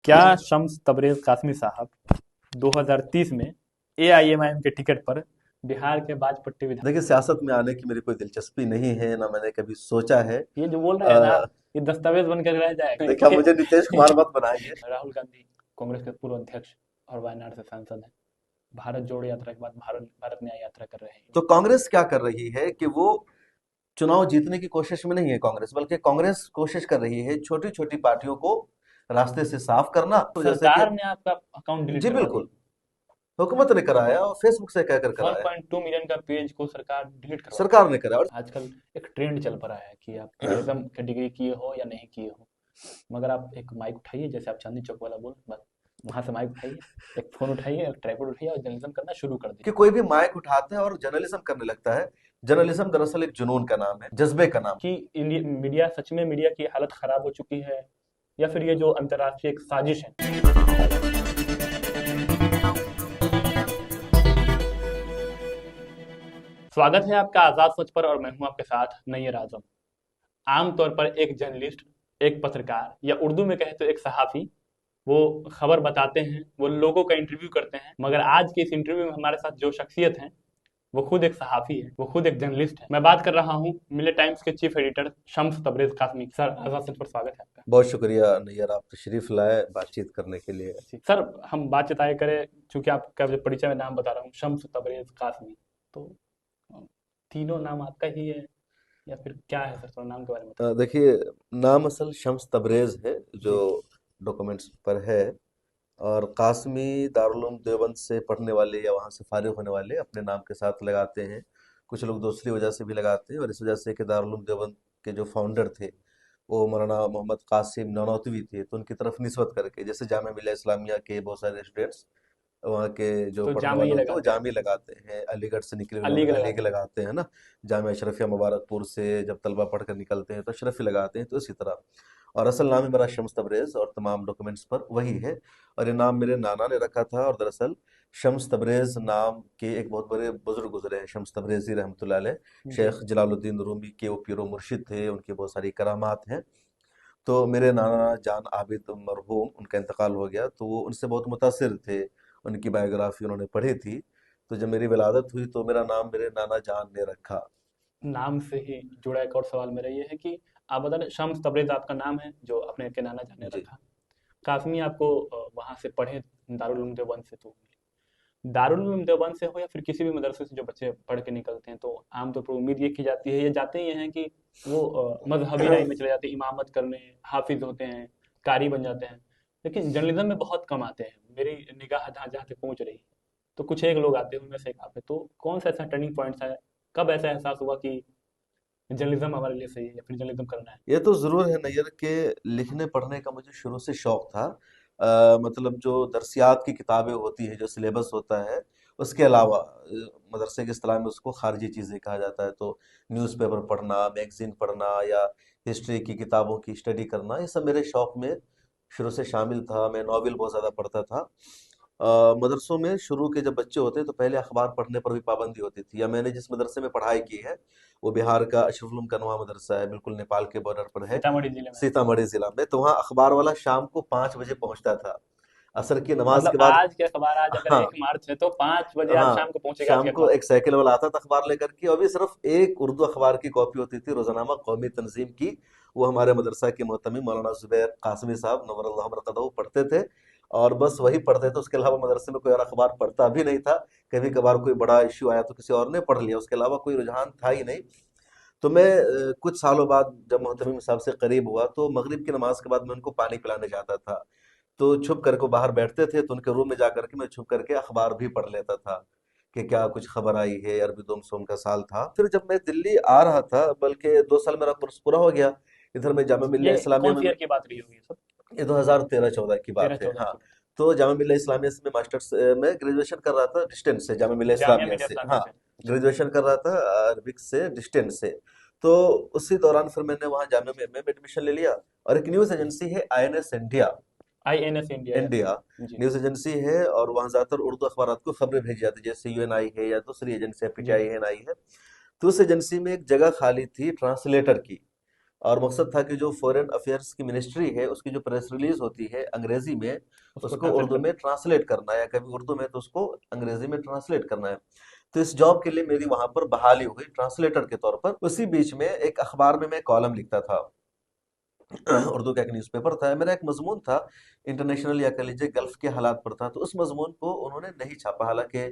क्या शम्स तबरेज कासमी साहब 2030 में एआईएमआईएम के टिकट पर बिहार के बाजपट्टी विधान। देखिए, सियासत में आने की मेरी कोई दिलचस्पी नहीं है, ना मैंने कभी सोचा है। ये जो बोल रहे हैं ना, अ, ये दस्तावेज बनकर रह जाएगा देखिए, ये। मुझे नीतीश कुमार मत बनाइए। राहुल गांधी कांग्रेस के पूर्व अध्यक्ष और वायनाड से सांसद हैं। भारत जोड़ो यात्रा के बाद भारत न्याय यात्रा कर रहे हैं। तो कांग्रेस क्या कर रही है कि वो चुनाव जीतने की कोशिश में नहीं है कांग्रेस, बल्कि कांग्रेस कोशिश कर रही है छोटी छोटी पार्टियों को रास्ते से साफ करना। तो जैसे कि सरकार ने आपका अकाउंट डिलीट जी करवा बिल्कुल, दिया। हुकूमत ने कराया और फेसबुक से कहकर कराया, 1.2 मिलियन का पेज को सरकार डिलीट करवा दी। सरकार ने कराया। और आजकल एक ट्रेंड चल पड़ा है कि आप जर्नलिज्म की डिग्री किए हो या नहीं किए हो, मगर आप एक माइक उठाइए, जैसे आप चांदनी चौक वाला बोल, बस वहां से माइक उठाइए, एक फोन उठाइए, एक ट्राइपॉड उठाइए और जर्नलिज्म करना शुरू कर कि दीजिए। कोई भी माइक उठाता है और जर्नलिज्म करने लगता है। जर्नलिज्म दरअसल एक जुनून का नाम है, जज्बे का नाम। कि इंडिया मीडिया, सच में मीडिया की हालत खराब हो चुकी है या फिर ये जो अंतर्राष्ट्रीय एक साजिश है। स्वागत है आपका आजाद सच पर और मैं हूं आपके साथ नैयर आजम। आमतौर पर एक जर्नलिस्ट, एक पत्रकार या उर्दू में कहे तो एक सहाफी, वो खबर बताते हैं, वो लोगों का इंटरव्यू करते हैं, मगर आज के इस इंटरव्यू में हमारे साथ जो शख्सियत है वो खुद एक सहाफी है, वो खुद एक जर्नलिस्ट है। मैं बात कर रहा हूँ मिले टाइम्स के chief editor Shams Tabrez Qasmi. Sir, आजाद सच पर स्वागत है आपका। बहुत शुक्रिया नैयर, आप तशरीफ लाए बातचीत करने के लिए। सर, हम बातचीत आगे करें, चूंकि आपका जो परिचय में नाम बता रहा हूँ शम्स तबरेज कासमी, तो तीनों नाम आपका ही है या फिर क्या है सर? थोड़ा नाम के बारे में बताइए। देखिए, नाम असल शम्स तबरेज है जो जी। डॉक्यूमेंट्स पर है। और कासमी दारुल उलूम देवबंद से पढ़ने वाले या वहाँ से फारिग होने वाले अपने नाम के साथ लगाते हैं। कुछ लोग दूसरी वजह से भी लगाते हैं, और इस वजह से कि दारुल उलूम देवबंद के जो फाउंडर थे वो मौलाना मोहम्मद कासिम ननौतवी थे, तो उनकी तरफ निस्बत करके, जैसे जामिया मिल्लिया इस्लामिया के बहुत सारे स्टूडेंट्स वहाँ के जो तो पढ़ने जाम वाले ये होते हैं वो लगाते हैं, जामी लगाते हैं। अलीगढ़ से निकले हुए अली लोग के अली के लगाते हैं। लगाते हैं ना। जामिया अशरफिया मुबारकपुर से जब तलबा पढ़कर निकलते हैं तो अशरफी लगाते हैं, तो इसी तरह। और असल नाम है मेरा शम्स तबरेज और तमाम डॉक्यूमेंट्स पर वही है। और ये नाम मेरे नाना ने रखा था, और दरअसल शम्स तबरेज नाम के एक बहुत बड़े बुजुर्ग गुजरे हैं, शम्स तबरेजी रहमतुल्लाह अलैह। जी। शेख जलालुद्दीन रूमी के वो पीरो मुर्शिद थे, उनकी बहुत सारी करामात हैं। तो मेरे नाना जान आबिद मरहूम, उनका इंतकाल हो गया, तो वो उनसे बहुत मुतासिर थे, उनकी बायोग्राफी उन्होंने पढ़ी थी। तो जब मेरी विलादत हुई तो मेरा नाम मेरे नाना जान ने रखा। नाम से ही जुड़ा एक और सवाल मेरा ये है कि आप बता दें, शम्स तबरेज आपका नाम है जो अपने के नाना जान ने जी। रखा। कासमी आपको वहां से पढ़े दारुल उलूम देवबंद से, तो दारुल उलूम देवबंद से हो या फिर किसी भी मदरसे से जो बच्चे पढ़ के निकलते हैं, तो आमतौर पर उम्मीद ये की जाती है, ये जाते ही हैं कि वो मजहबी लाइन में चले जाते हैं, इमामत करने, हाफिज होते हैं, कारी बन जाते हैं। लेकिन जर्नलिज्म में बहुत कम आते हैं, मेरी निगाह जहाँ जहाँ तक पहुंच रही है, तो कुछ एक लोग आते हैं, उनमें से एक आप है। तो कौन सा ऐसा टर्निंग पॉइंट है, कब ऐसा एहसास हुआ कि जर्नलिज्म हमारे लिए सही है या फिर जर्नलिज्म करना है? ये तो ज़रूर है नैयर के लिखने पढ़ने का मुझे शुरू से शौक था। मतलब जो दरसियात की किताबें होती है, जो सिलेबस होता है, उसके अलावा मदरसे की इस्तिलाह में उसको खारजी चीज़ें कहा जाता है। तो न्यूज़पेपर पढ़ना, मैगज़ीन पढ़ना या हिस्ट्री की किताबों की स्टडी करना, ये सब मेरे शौक में शुरू से शामिल था। मैं नॉवेल बहुत ज़्यादा पढ़ता था। मदरसों में शुरू के जब बच्चे होते हैं तो पहले अखबार पढ़ने पर भी पाबंदी होती थी। या मैंने जिस मदरसे में पढ़ाई की है वो बिहार का अशरफ उलूम कनवा मदरसा है, बिल्कुल नेपाल के बॉर्डर पर है, सीतामढ़ी जिले में? सीतामढ़ी जिला में। तो वहाँ अखबार वाला शाम को 5 बजे पहुंचता था, असर की नमाज मतलब के बाद। आज के अखबार, आज अगर हाँ, 1 मार्च है तो 5 बजे आज हाँ, शाम को पहुंचेगा आज शाम के को अखबार। एक साइकिल वाला आता था अखबार लेकर के, और भी सिर्फ एक उर्दू अखबार की कॉपी होती थी, रोजनामा कौमी तंजीम की। वो हमारे मदरसा के मोहतमी मौलाना जुबैर कासमी साहब नव्वरल्लाहु मरकदहू पढ़ते थे, और बस वही पढ़ते थे। उसके अलावा मदरसे में कोई और अखबार पढ़ता भी नहीं था। कभी कभार कोई बड़ा इश्यू आया तो किसी और ने पढ़ लिया, उसके अलावा कोई रुझान था ही नहीं। तो मैं कुछ सालों बाद जब मोहतमी साहब से करीब हुआ तो मगरिब की नमाज के बाद मैं उनको पानी पिलाने जाता था। तो छुप करके वो बाहर बैठते थे, तो उनके रूम में जा करके मैं छुप करके अखबार भी पढ़ लेता था कि क्या कुछ खबर आई है। अरबी दोम सोम का साल था। फिर जब मैं दिल्ली आ रहा था, बल्कि 2 साल मेरा कोर्स पूरा हो गया, इधर मैं जामिया मिल्लिया ये इस्लामिया कौन में। सी ईयर की बात रही होगी सब? ये 2013-14 की तेरह बात है, चौदह हाँ। की बात? तो जामिया मिल्लिया इस्लामिया से मैं मास्टर्स में ग्रेजुएशन कर रहा था डिस्टेंस से, जामिया मिल्लिया जामिया इस्लामिया मिल्लिया से, इस्लामिया हाँ। से? अच्छा। ग्रेजुएशन कर रहा था अरबिक से डिस्टेंस से। तो उसी दौरान फिर मैंने वहाँ जामिया में एडमिशन ले लिया। और एक न्यूज़ एजेंसी है आईएनएस इंडिया, आईएनएस इंडिया, या इंडिया जी। न्यूज़ एजेंसी है, और वहाँ ज़्यादातर उर्दू अखबारात को खबरें भेजी जाती है, जैसे यूएनआई है या दूसरी एजेंसी जी। पीटीआई एनआई है। तो उस एजेंसी में एक जगह खाली थी ट्रांसलेटर की, और मकसद था कि जो फॉरेन अफेयर्स की मिनिस्ट्री है उसकी जो प्रेस रिलीज होती है अंग्रेजी में, उसको उसको ट्रांसलेट उर्दू करना। में ट्रांसलेट करना है, या कभी उर्दू में तो उसको अंग्रेजी में ट्रांसलेट करना है। तो इस जॉब के लिए मेरी वहां पर बहाली हुई ट्रांसलेटर के तौर पर। उसी बीच में एक अखबार में मैं कॉलम लिखता था। उर्दू का एक न्यूज़पेपर था, मेरा एक मजमून था इंटरनेशनल या कह लीजिए गल्फ के हालात पर था। तो उस मजमून को उन्होंने नहीं छापा, हालांकि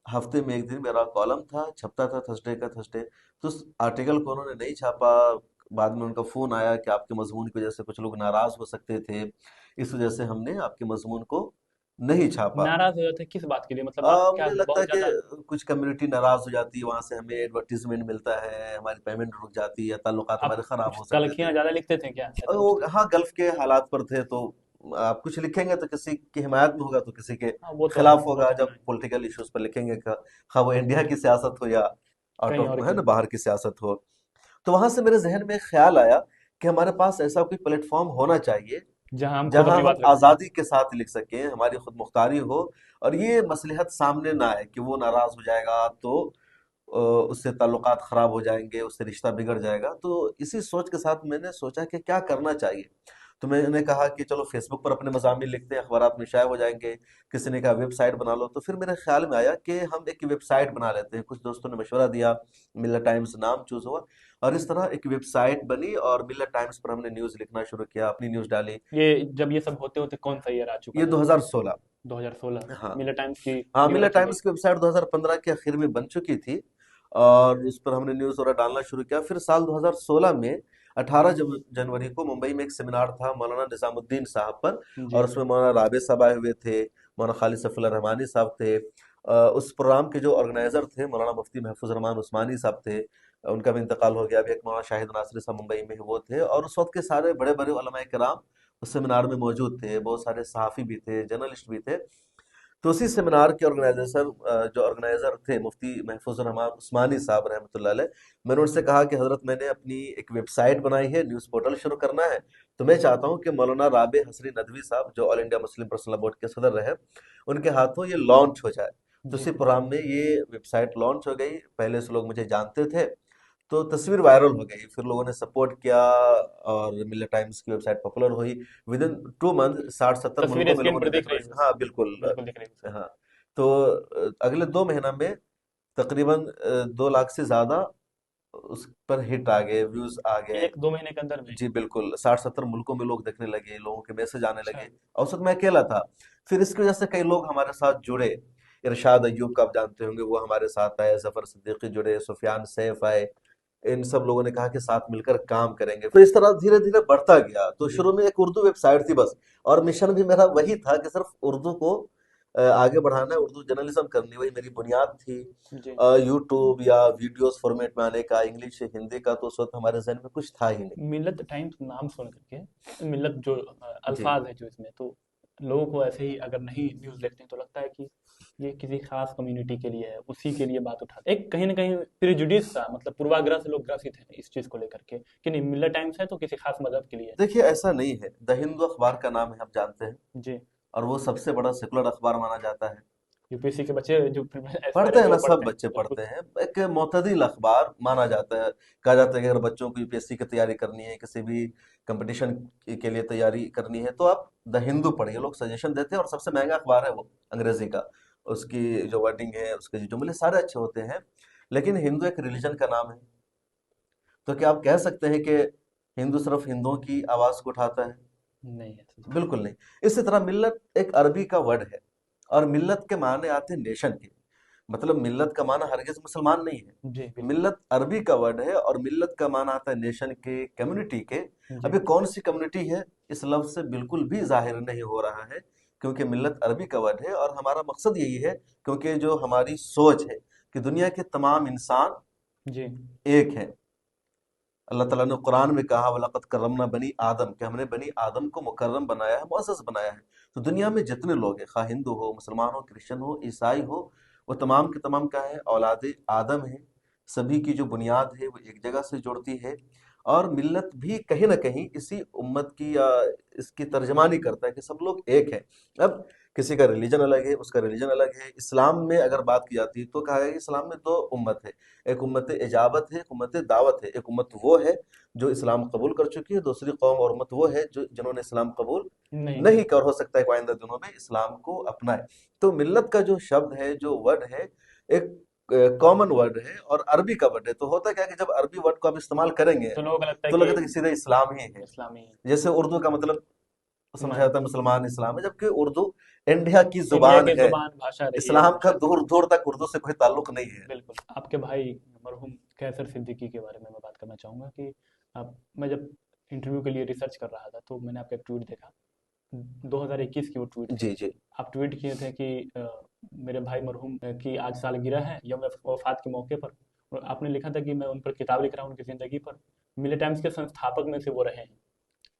हफ्ते में एक दिन मेरा कॉलम था, छपता था थर्सडे का थर्सडे। तो उस आर्टिकल को उन्होंने नहीं छापा। बाद में उनका फोन आया कि आपके मजमून की वजह से कुछ लोग नाराज हो सकते थे, इस वजह से हमने आपके मजमून को नहीं छापा। नाराज हो जाते किस बात के लिए, मतलब आप क्या मुझे लगता है बहुत ज्यादा? कि कुछ कम्युनिटी नाराज हो जाती है, वहां से हमें एडवर्टीजमेंट मिलता है, हमारी पेमेंट रुक जाती है, ताल्लुकात आप हमारे खराब कुछ हो सकते थे। तलखियां ज्यादा लिखते थे क्या, ऐसा वो कुछ था? हाँ, गल्फ के हालात पर थे, तो आप कुछ लिखेंगे तो किसी की हिमायत में होगा तो किसी के हाँ वो तो है, खिलाफ वो होगा। तो होना जब है। पॉलिटिकल इश्यूज पर लिखेंगे का, हाँ वो इंडिया की सियासत हो या आउट कहीं ऑफ और है की। ना बाहर की सियासत हो। तो वहां से मेरे जहन में एक ख्याल आया कि हमारे पास ऐसा कोई प्लेटफॉर्म होना चाहिए जहां हम खुद जहां अपनी हम बात रख सकें। आजादी के साथ लिख सकें, हमारी खुद मुख्तारी हो, और ये मसलहत सामने ना आए कि वो नाराज हो जाएगा तो उससे ताल्लुकात खराब हो जाएंगे, उससे रिश्ता बिगड़ जाएगा। तो इसी सोच के साथ मैंने सोचा कि क्या करना चाहिए। तो मैंने कहा कि चलो फेसबुक पर अपने मज़ामिन लिखते हैं, अखबारात में शाये हो जाएंगे। किसी ने कहा वेबसाइट बना लो। तो फिर मेरे ख्याल में आया कि हम एक वेबसाइट बना लेते हैं। कुछ दोस्तों ने मशवरा दिया, मिल्लत टाइम्स नाम चूज हुआ, और इस तरह एक वेबसाइट बनी और मिल्लत टाइम्स पर हमने न्यूज़ लिखना शुरू किया, अपनी न्यूज़ डाली। ये जब ये सब होते होते कौन सा ईयर आ चुका ये था? 2016। 2016 में हाँ। मिलर टाइम्स की हाँ, न्यू मिल्लत रखी गई। टाइम्स की वेबसाइट 2015 के आखिर में बन चुकी थी, और उस पर हमने न्यूज़ वगैरह डालना शुरू किया। फिर साल 2016 में 18 जनवरी को मुंबई में एक सेमिनार था मौलाना निजामुद्दीन साहब पर, और जी। उसमें मौलाना राबे साहब आए हुए थे, मौलाना खालिद सफ़ीउल्लाह रहमानी साहब थे। उस प्रोग्राम के जो ऑर्गेनाइजर थे मौलाना मुफ्ती महफूज रहमान उस्मानी साहब थे, उनका भी इंतकाल हो गया। अभी एक मौलाना शाहिद नासरी साहब मुंबई में वो थे, और उस वक्त के सारे बड़े बड़े उलमाए किराम उस सेमिनार में मौजूद थे। बहुत सारे सहाफ़ी भी थे, जर्नलिस्ट भी थे। तो उसी सेमिनार के जो ऑर्गेनाइजर थे मुफ्ती महफूज रहमान उस्मानी साहब रहमतुल्लाह अलैह, मैंने उनसे कहा कि हजरत मैंने अपनी एक वेबसाइट बनाई है, न्यूज़ पोर्टल शुरू करना है, तो मैं चाहता हूँ कि मौलाना राबे हसरी नदवी साहब जो all India Muslim personal board के सदर रहे, उनके हाथों ये लॉन्च हो जाए। तो जी। उसी प्रोग्राम में ये वेबसाइट लॉन्च हो गई। पहले से लोग मुझे जानते थे, तो तस्वीर वायरल हो गई, फिर लोगों ने सपोर्ट किया, और मिल्लत टाइम्स की वेबसाइट पॉपुलर हुई। विद इन 2 मंथ 60-70 तस्वीरें मुल्कों में स्क्रीन लोगों पर ने दिख देखना रही है हाँ उस। बिल्कुल। बिल्कुल दिख रही है उस। हाँ। तो अगले 2 महीना में तकरीबन 2 लाख से ज्यादा उस पर हिट आ गए, व्यूज आ गए। एक दो महीने के अंदर में? जी बिल्कुल, 60-70 मुल्कों में लोग देखने लगे, लोगों के मैसेज आने अच्छा। लगे। औसत मैं अकेला था। फिर इसकी वजह से कई लोग हमारे साथ जुड़े। इरशाद अय्यूब का आप जानते होंगे, वो हमारे साथ आए, जफर सिद्दीकी जुड़े, सुफियान सैफ आए। इन सब लोगों ने कहा कि साथ मिलकर काम करेंगे। तो इस तरह धीरे धीरे बढ़ता गया। तो जी। शुरू में एक उर्दू वेबसाइट थी बस, और मिशन भी मेरा वही था कि सिर्फ उर्दू को आगे बढ़ाना है, उर्दू जर्नलिज्म करनी, वही मेरी बुनियाद थी। जी। यूट्यूब या वीडियोस फॉर्मेट में आने का, इंग्लिश हिंदी का तो उस वक्त हमारे जहन में कुछ था ही नहीं। मिल्लत टाइम्स नाम सुन करके, मिल्लत जो जी। अल्फाज है जो इसमें, तो लोगों को ऐसे ही अगर नहीं न्यूज़ देखते हैं तो लगता है कि ये किसी खास कम्युनिटी के लिए है, उसी के लिए बात उठाते हैं। एक कहीं ना कहीं प्रिजुडिस सा, मतलब पूर्वाग्रह से लोग ग्रसित हैं इस चीज़ को लेकर के कि नहीं, मिल्लत टाइम्स है तो किसी खास मजहब के लिए है। देखिए ऐसा नहीं है, द हिंदू अखबार का नाम है, आप जानते हैं, जी। और वो सबसे बड़ा सेकुलर अखबार माना जाता है। यूपीएससी के बच्चे जो एस्पायर पढ़ते है हैं तो ना, वो सब पढ़ते हैं बच्चे बिल्कुल। पढ़ते हैं। एक मोतदिल अखबार माना जाता है। कहा जाता है कि अगर बच्चों को यूपीएससी की तैयारी करनी है, किसी भी कंपटीशन के लिए तैयारी करनी है, तो आप द हिंदू पढ़िए। लोग सजेशन देते हैं, और सबसे महंगा अखबार है वो, अंग्रेजी का। उसकी जो वर्डिंग है, उसके जो जुमले सारे अच्छे होते हैं। लेकिन हिंदू एक रिलीजन का नाम है, तो क्या आप कह सकते हैं कि हिंदू सिर्फ हिंदुओं की आवाज को उठाता है? नहीं है ऐसा। बिल्कुल नहीं। इसी तरह मिल्लत एक अरबी का वर्ड है, और मिल्लत के माने आते हैं नेशन के। मतलब मिल्लत का माना हरगिज मुसलमान नहीं है। जी बिल्कुल। मिल्लत अरबी का वर्ड है, और मिल्लत का माना आता है नेशन के, कम्युनिटी के। जी। अभी कौन सी कम्युनिटी है, इस लफ्ज से बिल्कुल भी जाहिर नहीं हो रहा है, क्योंकि मिल्लत अरबी का वर्ड है, और हमारा मकसद यही है, क्योंकि जो हमारी सोच है कि दुनिया के तमाम इंसान जी। एक है। अल्लाह ताला ने कुरान में कहा, वलक़द करमना बनी आदम, कि हमने बनी आदम को मुकर्रम बनाया है, मुअज़्ज़ज़ बनाया है। तो दुनिया में जितने लोग हैं, खा हिंदू हो, मुसलमान हो, क्रिश्चियन हो, ईसाई हो, वो तमाम के तमाम क्या है, औलाद आदम है। सभी की जो बुनियाद है वो एक जगह से जुड़ती है। और मिल्लत भी कहीं ना कहीं इसी उम्मत की या इसकी तर्जमानी करता है कि सब लोग एक है। अब किसी का रिलीजन अलग है, उसका रिलीजन अलग है। इस्लाम में अगर बात की जाती है तो कहा है कि इस्लाम में दो उम्मत है, एक उम्मत इजाबत है, एक उम्मत दावत है। एक उम्मत वो है जो इस्लाम कबूल कर चुकी है, दूसरी कौम और उम्मत वो है जो जिन्होंने इस्लाम कबूल नहीं नहीं किया। कर, हो सकता है कि आइंदा दिनों में इस्लाम को अपनाए। तो मिल्लत का जो शब्द है, जो वर्ड है, एक कॉमन वर्ड है और अरबी का वर्ड है। तो होता क्या है कि जब अरबी वर्ड को आप इस्तेमाल करेंगे तो लोगों को लगता है तो कि लगता है कि सीधा इस्लाम ही है। इस्लामी है। जैसे उर्दू का मतलब समझा मैं जाता है मुसलमान इस्लाम है, जबकि उर्दू इंडिया की इंडिया जुबान की है। जुबान भाषा रही है इस्लाम का हमेशा से। दूर दूर तक उर्दू से कोई ताल्लुक नहीं है। बिल्कुल। आपके भाई मरहूम कैसर सिद्दीकी के बारे में मैं बात करना चाहूँगा कि आप, मैं जब इंटरव्यू के लिए रिसर्च कर रहा था तो मैंने आपका एक ट्वीट देखा। 2021 की वो ट्वीट थी। जी जी। आप ट्वीट किए थे कि मेरे भाई मरहूम की आज सालगिरह है यौम वफात के मौके पर, और आपने लिखा था कि मैं उन पर किताब लिख रहा हूँ उनकी ज़िंदगी पर। मिले टाइम्स के संस्थापक में से वो रहे हैं।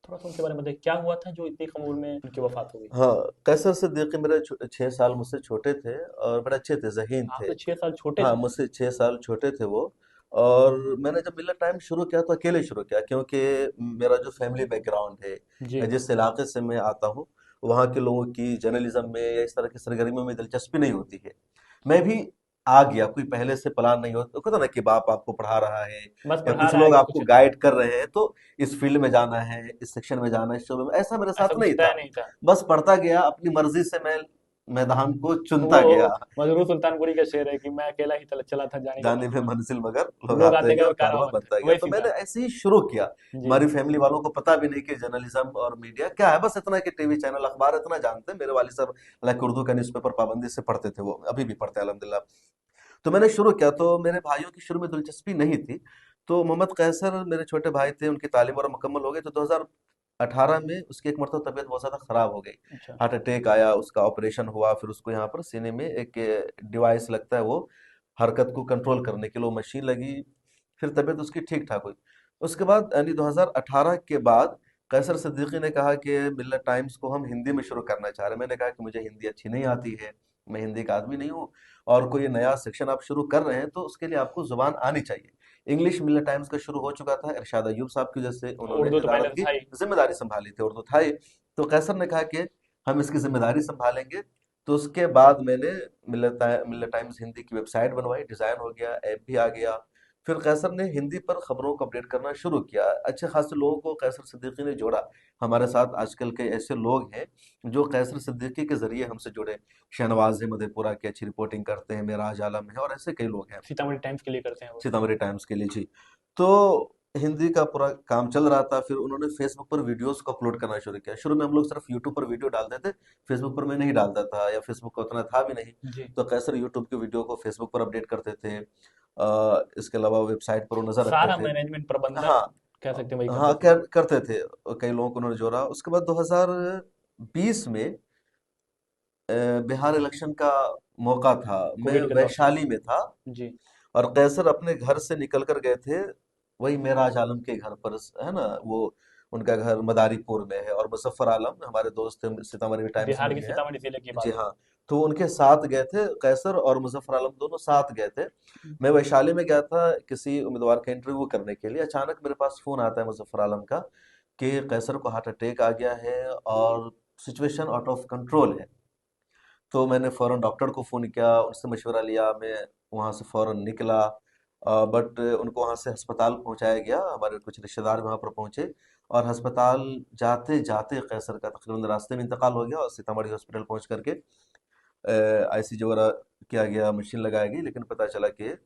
थोड़ा सा उनके बारे में बताइए, क्या हुआ था जो इतनी कम उम्र में उनकी वफात हो गई? हाँ, कैसर सिद्दीकी मेरे 6 साल मुझसे छोटे थे और बड़े अच्छे थे, ज़हीन थे। आपसे 6 साल छोटे हाँ, थे? मुझसे 6 साल छोटे थे वो। और मैंने जब मिलत टाइम शुरू किया तो अकेले शुरू किया, क्योंकि मेरा जो फैमिली बैकग्राउंड जी। है, जिस इलाके से मैं आता हूँ, वहाँ के लोगों की जर्नलिज्म में या इस तरह की सरगर्मियों में दिलचस्पी नहीं होती है। मैं भी आ गया, कोई पहले से प्लान नहीं होता, तो कहता ना कि बाप आपको पढ़ा रहा है बस या पढ़ा कुछ रहा है लोग कि आपको कुछ गाइड कर रहे हैं, तो इस फील्ड में जाना है, इस सेक्शन में जाना है, इस शोबे में। ऐसा मेरे ऐसा साथ कुछ नहीं तय था। नहीं था। बस पढ़ता गया, अपनी मर्जी से मैं मैदान को वो चुनता गया। मजरूर सुल्तानपुरी का शेर है कि मैं अकेला ही चला चला था जाने का जाने में कारवां। मंजिल मगर लोग लोग आते आते गए गए और और कारवां कारवां बनता बनता गया, गया। तो वैसी मैंने तरह। ऐसे ही शुरू किया। जी। हमारी फैमिली वालों को पता भी नहीं कि जर्नलिज्म और मीडिया क्या है, बस इतना कि टीवी चैनल अखबार इतना जानते हैं। मेरे वालिद साहब हालांकि उर्दू का न्यूज़पेपर पाबंदी से पढ़ते थे, वो अभी भी पढ़ते हैं अल्हम्दुलिल्लाह। तो मैंने शुरू किया, तो मेरे भाइयों की शुरू में दिलचस्पी नहीं थी। तो मोहम्मद कैसर मेरे छोटे भाई थे, उनकी तालीम और मुकम्मल हो गई तो 2018 में उसकी एक मरतबा तबीयत बहुत ज़्यादा ख़राब हो गई। अच्छा। हार्ट अटैक आया, उसका ऑपरेशन हुआ, फिर उसको यहाँ पर सीने में एक डिवाइस लगता है, वो हरकत को कंट्रोल करने के लिए वो मशीन लगी। फिर तबीयत उसकी ठीक ठाक हुई। उसके बाद यानी 2018 के बाद कैसर सिद्दीकी ने कहा कि मिल्लत टाइम्स को हम हिंदी में शुरू करना चाह रहे हैं। मैंने कहा कि मुझे हिंदी अच्छी नहीं आती है, मैं हिंदी का आदमी नहीं हूँ, और कोई नया सेक्शन आप शुरू कर रहे हैं तो उसके लिए आपको जुबान आनी चाहिए। इंग्लिश मिल्लत टाइम्स का शुरू हो चुका था इरशाद अयूब साहब की वजह से, उन्होंने उर्दू तो पहले इदारत से की था ही। जिम्मेदारी संभाली थी, उर्दू था ही। तो कैसर ने कहा कि हम इसकी जिम्मेदारी संभालेंगे। तो उसके बाद मैंने मिल्लत टाइम्स हिंदी की वेबसाइट बनवाई, डिजाइन हो गया, ऐप भी आ गया। फिर कैसर ने हिंदी पर खबरों को अपडेट करना शुरू किया। अच्छे खासे लोगों को कैसर सिद्दीकी ने जोड़ा हमारे साथ। आजकल के ऐसे लोग हैं जो कैसर सिद्दीकी के जरिए हमसे जुड़े। शहनवाज है मधेपुरा की, अच्छी रिपोर्टिंग करते हैं, मेराज आलम है, और ऐसे कई लोग हैं। सीतामढ़ी टाइम्स के लिए करते हैं वो। सीतामढ़ी टाइम्स के लिए जी। तो हिंदी का पूरा काम चल रहा था। फिर उन्होंने फेसबुक पर वीडियोस को अपलोड करना शुरू किया। शुरू में हम लोग सिर्फ यूट्यूब पर वीडियो डालते थे, फेसबुक पर मैं नहीं डालता था, या फेसबुक का उतना था भी नहीं। जी। तो कैसर यूट्यूब की वीडियो को फेसबुक पर अपडेट करते थे। इसके अलावा वेबसाइट पर वो नजर रखते सारा थे। मैनेजमेंट प्रबंधन हाँ, कह सकते हैं वही हाँ, करते थे। करते थे। कई लोगों को उन्होंने जोड़ा। उसके बाद 2020 में अ, बिहार इलेक्शन का मौका था। मैं कोविड के दौरान। वैशाली में था जी। और कैसर अपने घर से निकल कर गए थे, वही मेराज आलम के घर पर, है ना वो, उनका घर मदारीपुर में है। और मुजफ्फर आलम हमारे दोस्त थे, सीतामढ़ी टाइम्स में बिहार भी के हैं। सीतामढ़ी जिले की जी बात है। हाँ। तो उनके साथ गए थे, कैसर और मुजफ्फर आलम दोनों साथ गए थे। मैं वैशाली में गया था किसी उम्मीदवार का इंटरव्यू करने के लिए। अचानक मेरे पास फोन आता है मुजफ्फर आलम का कि कैसर को हार्ट अटैक आ गया है और सिचुएशन आउट ऑफ कंट्रोल है। तो मैंने फ़ौरन डॉक्टर को फ़ोन किया, उनसे मशवरा लिया, मैं वहाँ से फ़ौरन निकला। बट उनको वहाँ से अस्पताल पहुँचाया गया, हमारे कुछ रिश्तेदार वहाँ पर पहुँचे। और अस्पताल जाते जाते कैसर का तकरीबन रास्ते में इंतकाल हो गया, और सीतामढ़ी हॉस्पिटल पहुँच करके आईसीयू वगैरह किया गया, मशीन लगाई गई, लेकिन पता चला कि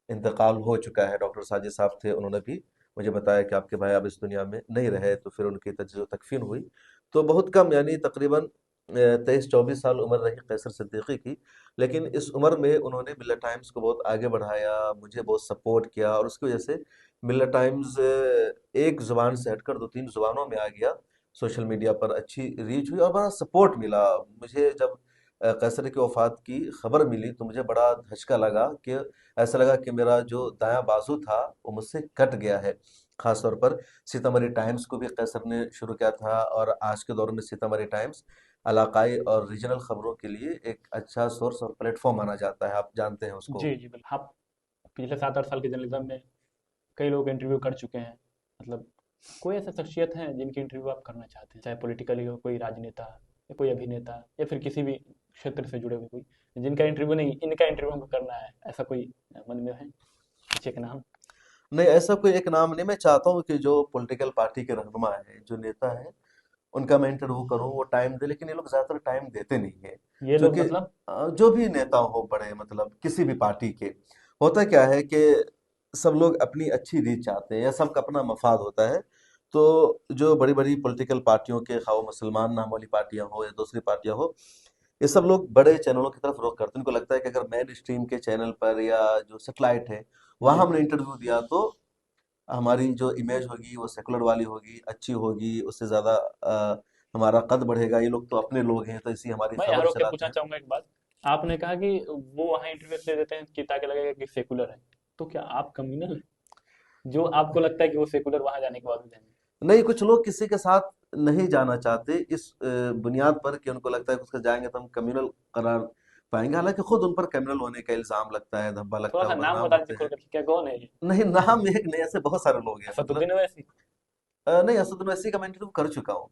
इंतकाल हो चुका है। डॉक्टर साजिद साहब थे, उन्होंने भी मुझे बताया कि आपके भाई अब इस दुनिया में नहीं रहे। तो फिर उनकी तजज़ियो तकफीन हुई। तो बहुत कम, यानी तकरीबन 23-24 साल उम्र रही कैसर सिद्दीकी की। लेकिन इस उम्र में उन्होंने मिल्लत टाइम्स को बहुत आगे बढ़ाया, मुझे बहुत सपोर्ट किया, और उसकी वजह से मिल्लत टाइम्स एक ज़ुबान से हटकर 2-3 ज़ुबानों में आ गया। सोशल मीडिया पर अच्छी रीच हुई और बड़ा सपोर्ट मिला मुझे। जब कैसर की वफ़ात की खबर मिली तो मुझे बड़ा धचका लगा कि ऐसा लगा कि मेरा जो दायां बाजू था वो मुझसे कट गया है। खास तौर पर सीतामढ़ी टाइम्स को भी कैसर ने शुरू किया था, और आज के दौर में सीतामढ़ी टाइम्स इलाकाई और रीजनल खबरों के लिए एक अच्छा सोर्स और प्लेटफॉर्म माना जाता है, आप जानते हैं उसको। जी जी बिल्कुल। आप पिछले 7-8 साल के जर्नलिज्म में कई लोग इंटरव्यू कर चुके हैं। मतलब कोई ऐसा शख्सियत है जिनकी इंटरव्यू आप करना चाहते हैं, चाहे पॉलिटिकली हो, कोई राजनेता या कोई अभिनेता या फिर किसी भी क्षेत्र से जुड़े हुए कोई, जिनका इंटरव्यू नहीं इनका इंटरव्यू हमको करना है, ऐसा कोई मन में है कुछ एक नाम? नहीं, ऐसा कोई एक नाम नहीं। मैं चाहता हूँ कि जो पॉलिटिकल पार्टी के रहनुमा है, जो नेता है, उनका मैं इंटरव्यू करूँ, वो टाइम दे, लेकिन ये लोग ज्यादातर टाइम देते नहीं है। ये लोग क्योंकि मतलब? जो भी नेता हो बड़े, मतलब किसी भी पार्टी के, होता क्या है कि सब लोग अपनी अच्छी रीच चाहते हैं या सबका अपना मफाद होता है। तो जो बड़ी बड़ी पॉलिटिकल पार्टियों के, खाओ मुसलमान नाम वाली पार्टियां हो या दूसरी पार्टियां हो, ये सब लोग बड़े चैनलों की तरफ रुख करते हैं। उनको लगता है कि अगर मेन स्ट्रीम के चैनल पर या जो सेटेलाइट है वहां जी। हमने इंटरव्यू दिया तो हमारी जो इमेज होगी वो सेकुलर वाली होगी, अच्छी होगी, उससे ज्यादा हमारा कद बढ़ेगा। ये लोग तो अपने लोग हैं, तो इसी हमारी मैं यहाँ खबर रोक के चलाते पूछना हैं। चाहूंगा एक बात। आपने कहा कि वो वहाँ इंटरव्यू इसलिए देते हैं कि ताकि लगेगा कि सेकुलर है, तो क्या आप कम्युनल हैं जो आपको लगता है कि वो सेकुलर वहां जाने के बाद भी जाएंगे? नहीं, कुछ लोग किसी के साथ नहीं जाना चाहते इस बुनियाद पर कि उनको लगता है कि उसके जाएंगे तो हम कम्युनल करार पाएंगे। हालांकि खुद उन पर कम्युनल होने का इल्जाम लगता है, धब्बा थोड़ा लगता है, सा वो नाम बदनाम बता होते दीजिए खोल हैं। करके, क्या कौन है ये? नहीं, नाम एक नहीं, ऐसे बहुत सारे लोग हैं मतलब। असदुद्दीन ओवैसी? नहीं, असद ओवैसी का मैं इंटरव्यू कर चुका हूँ।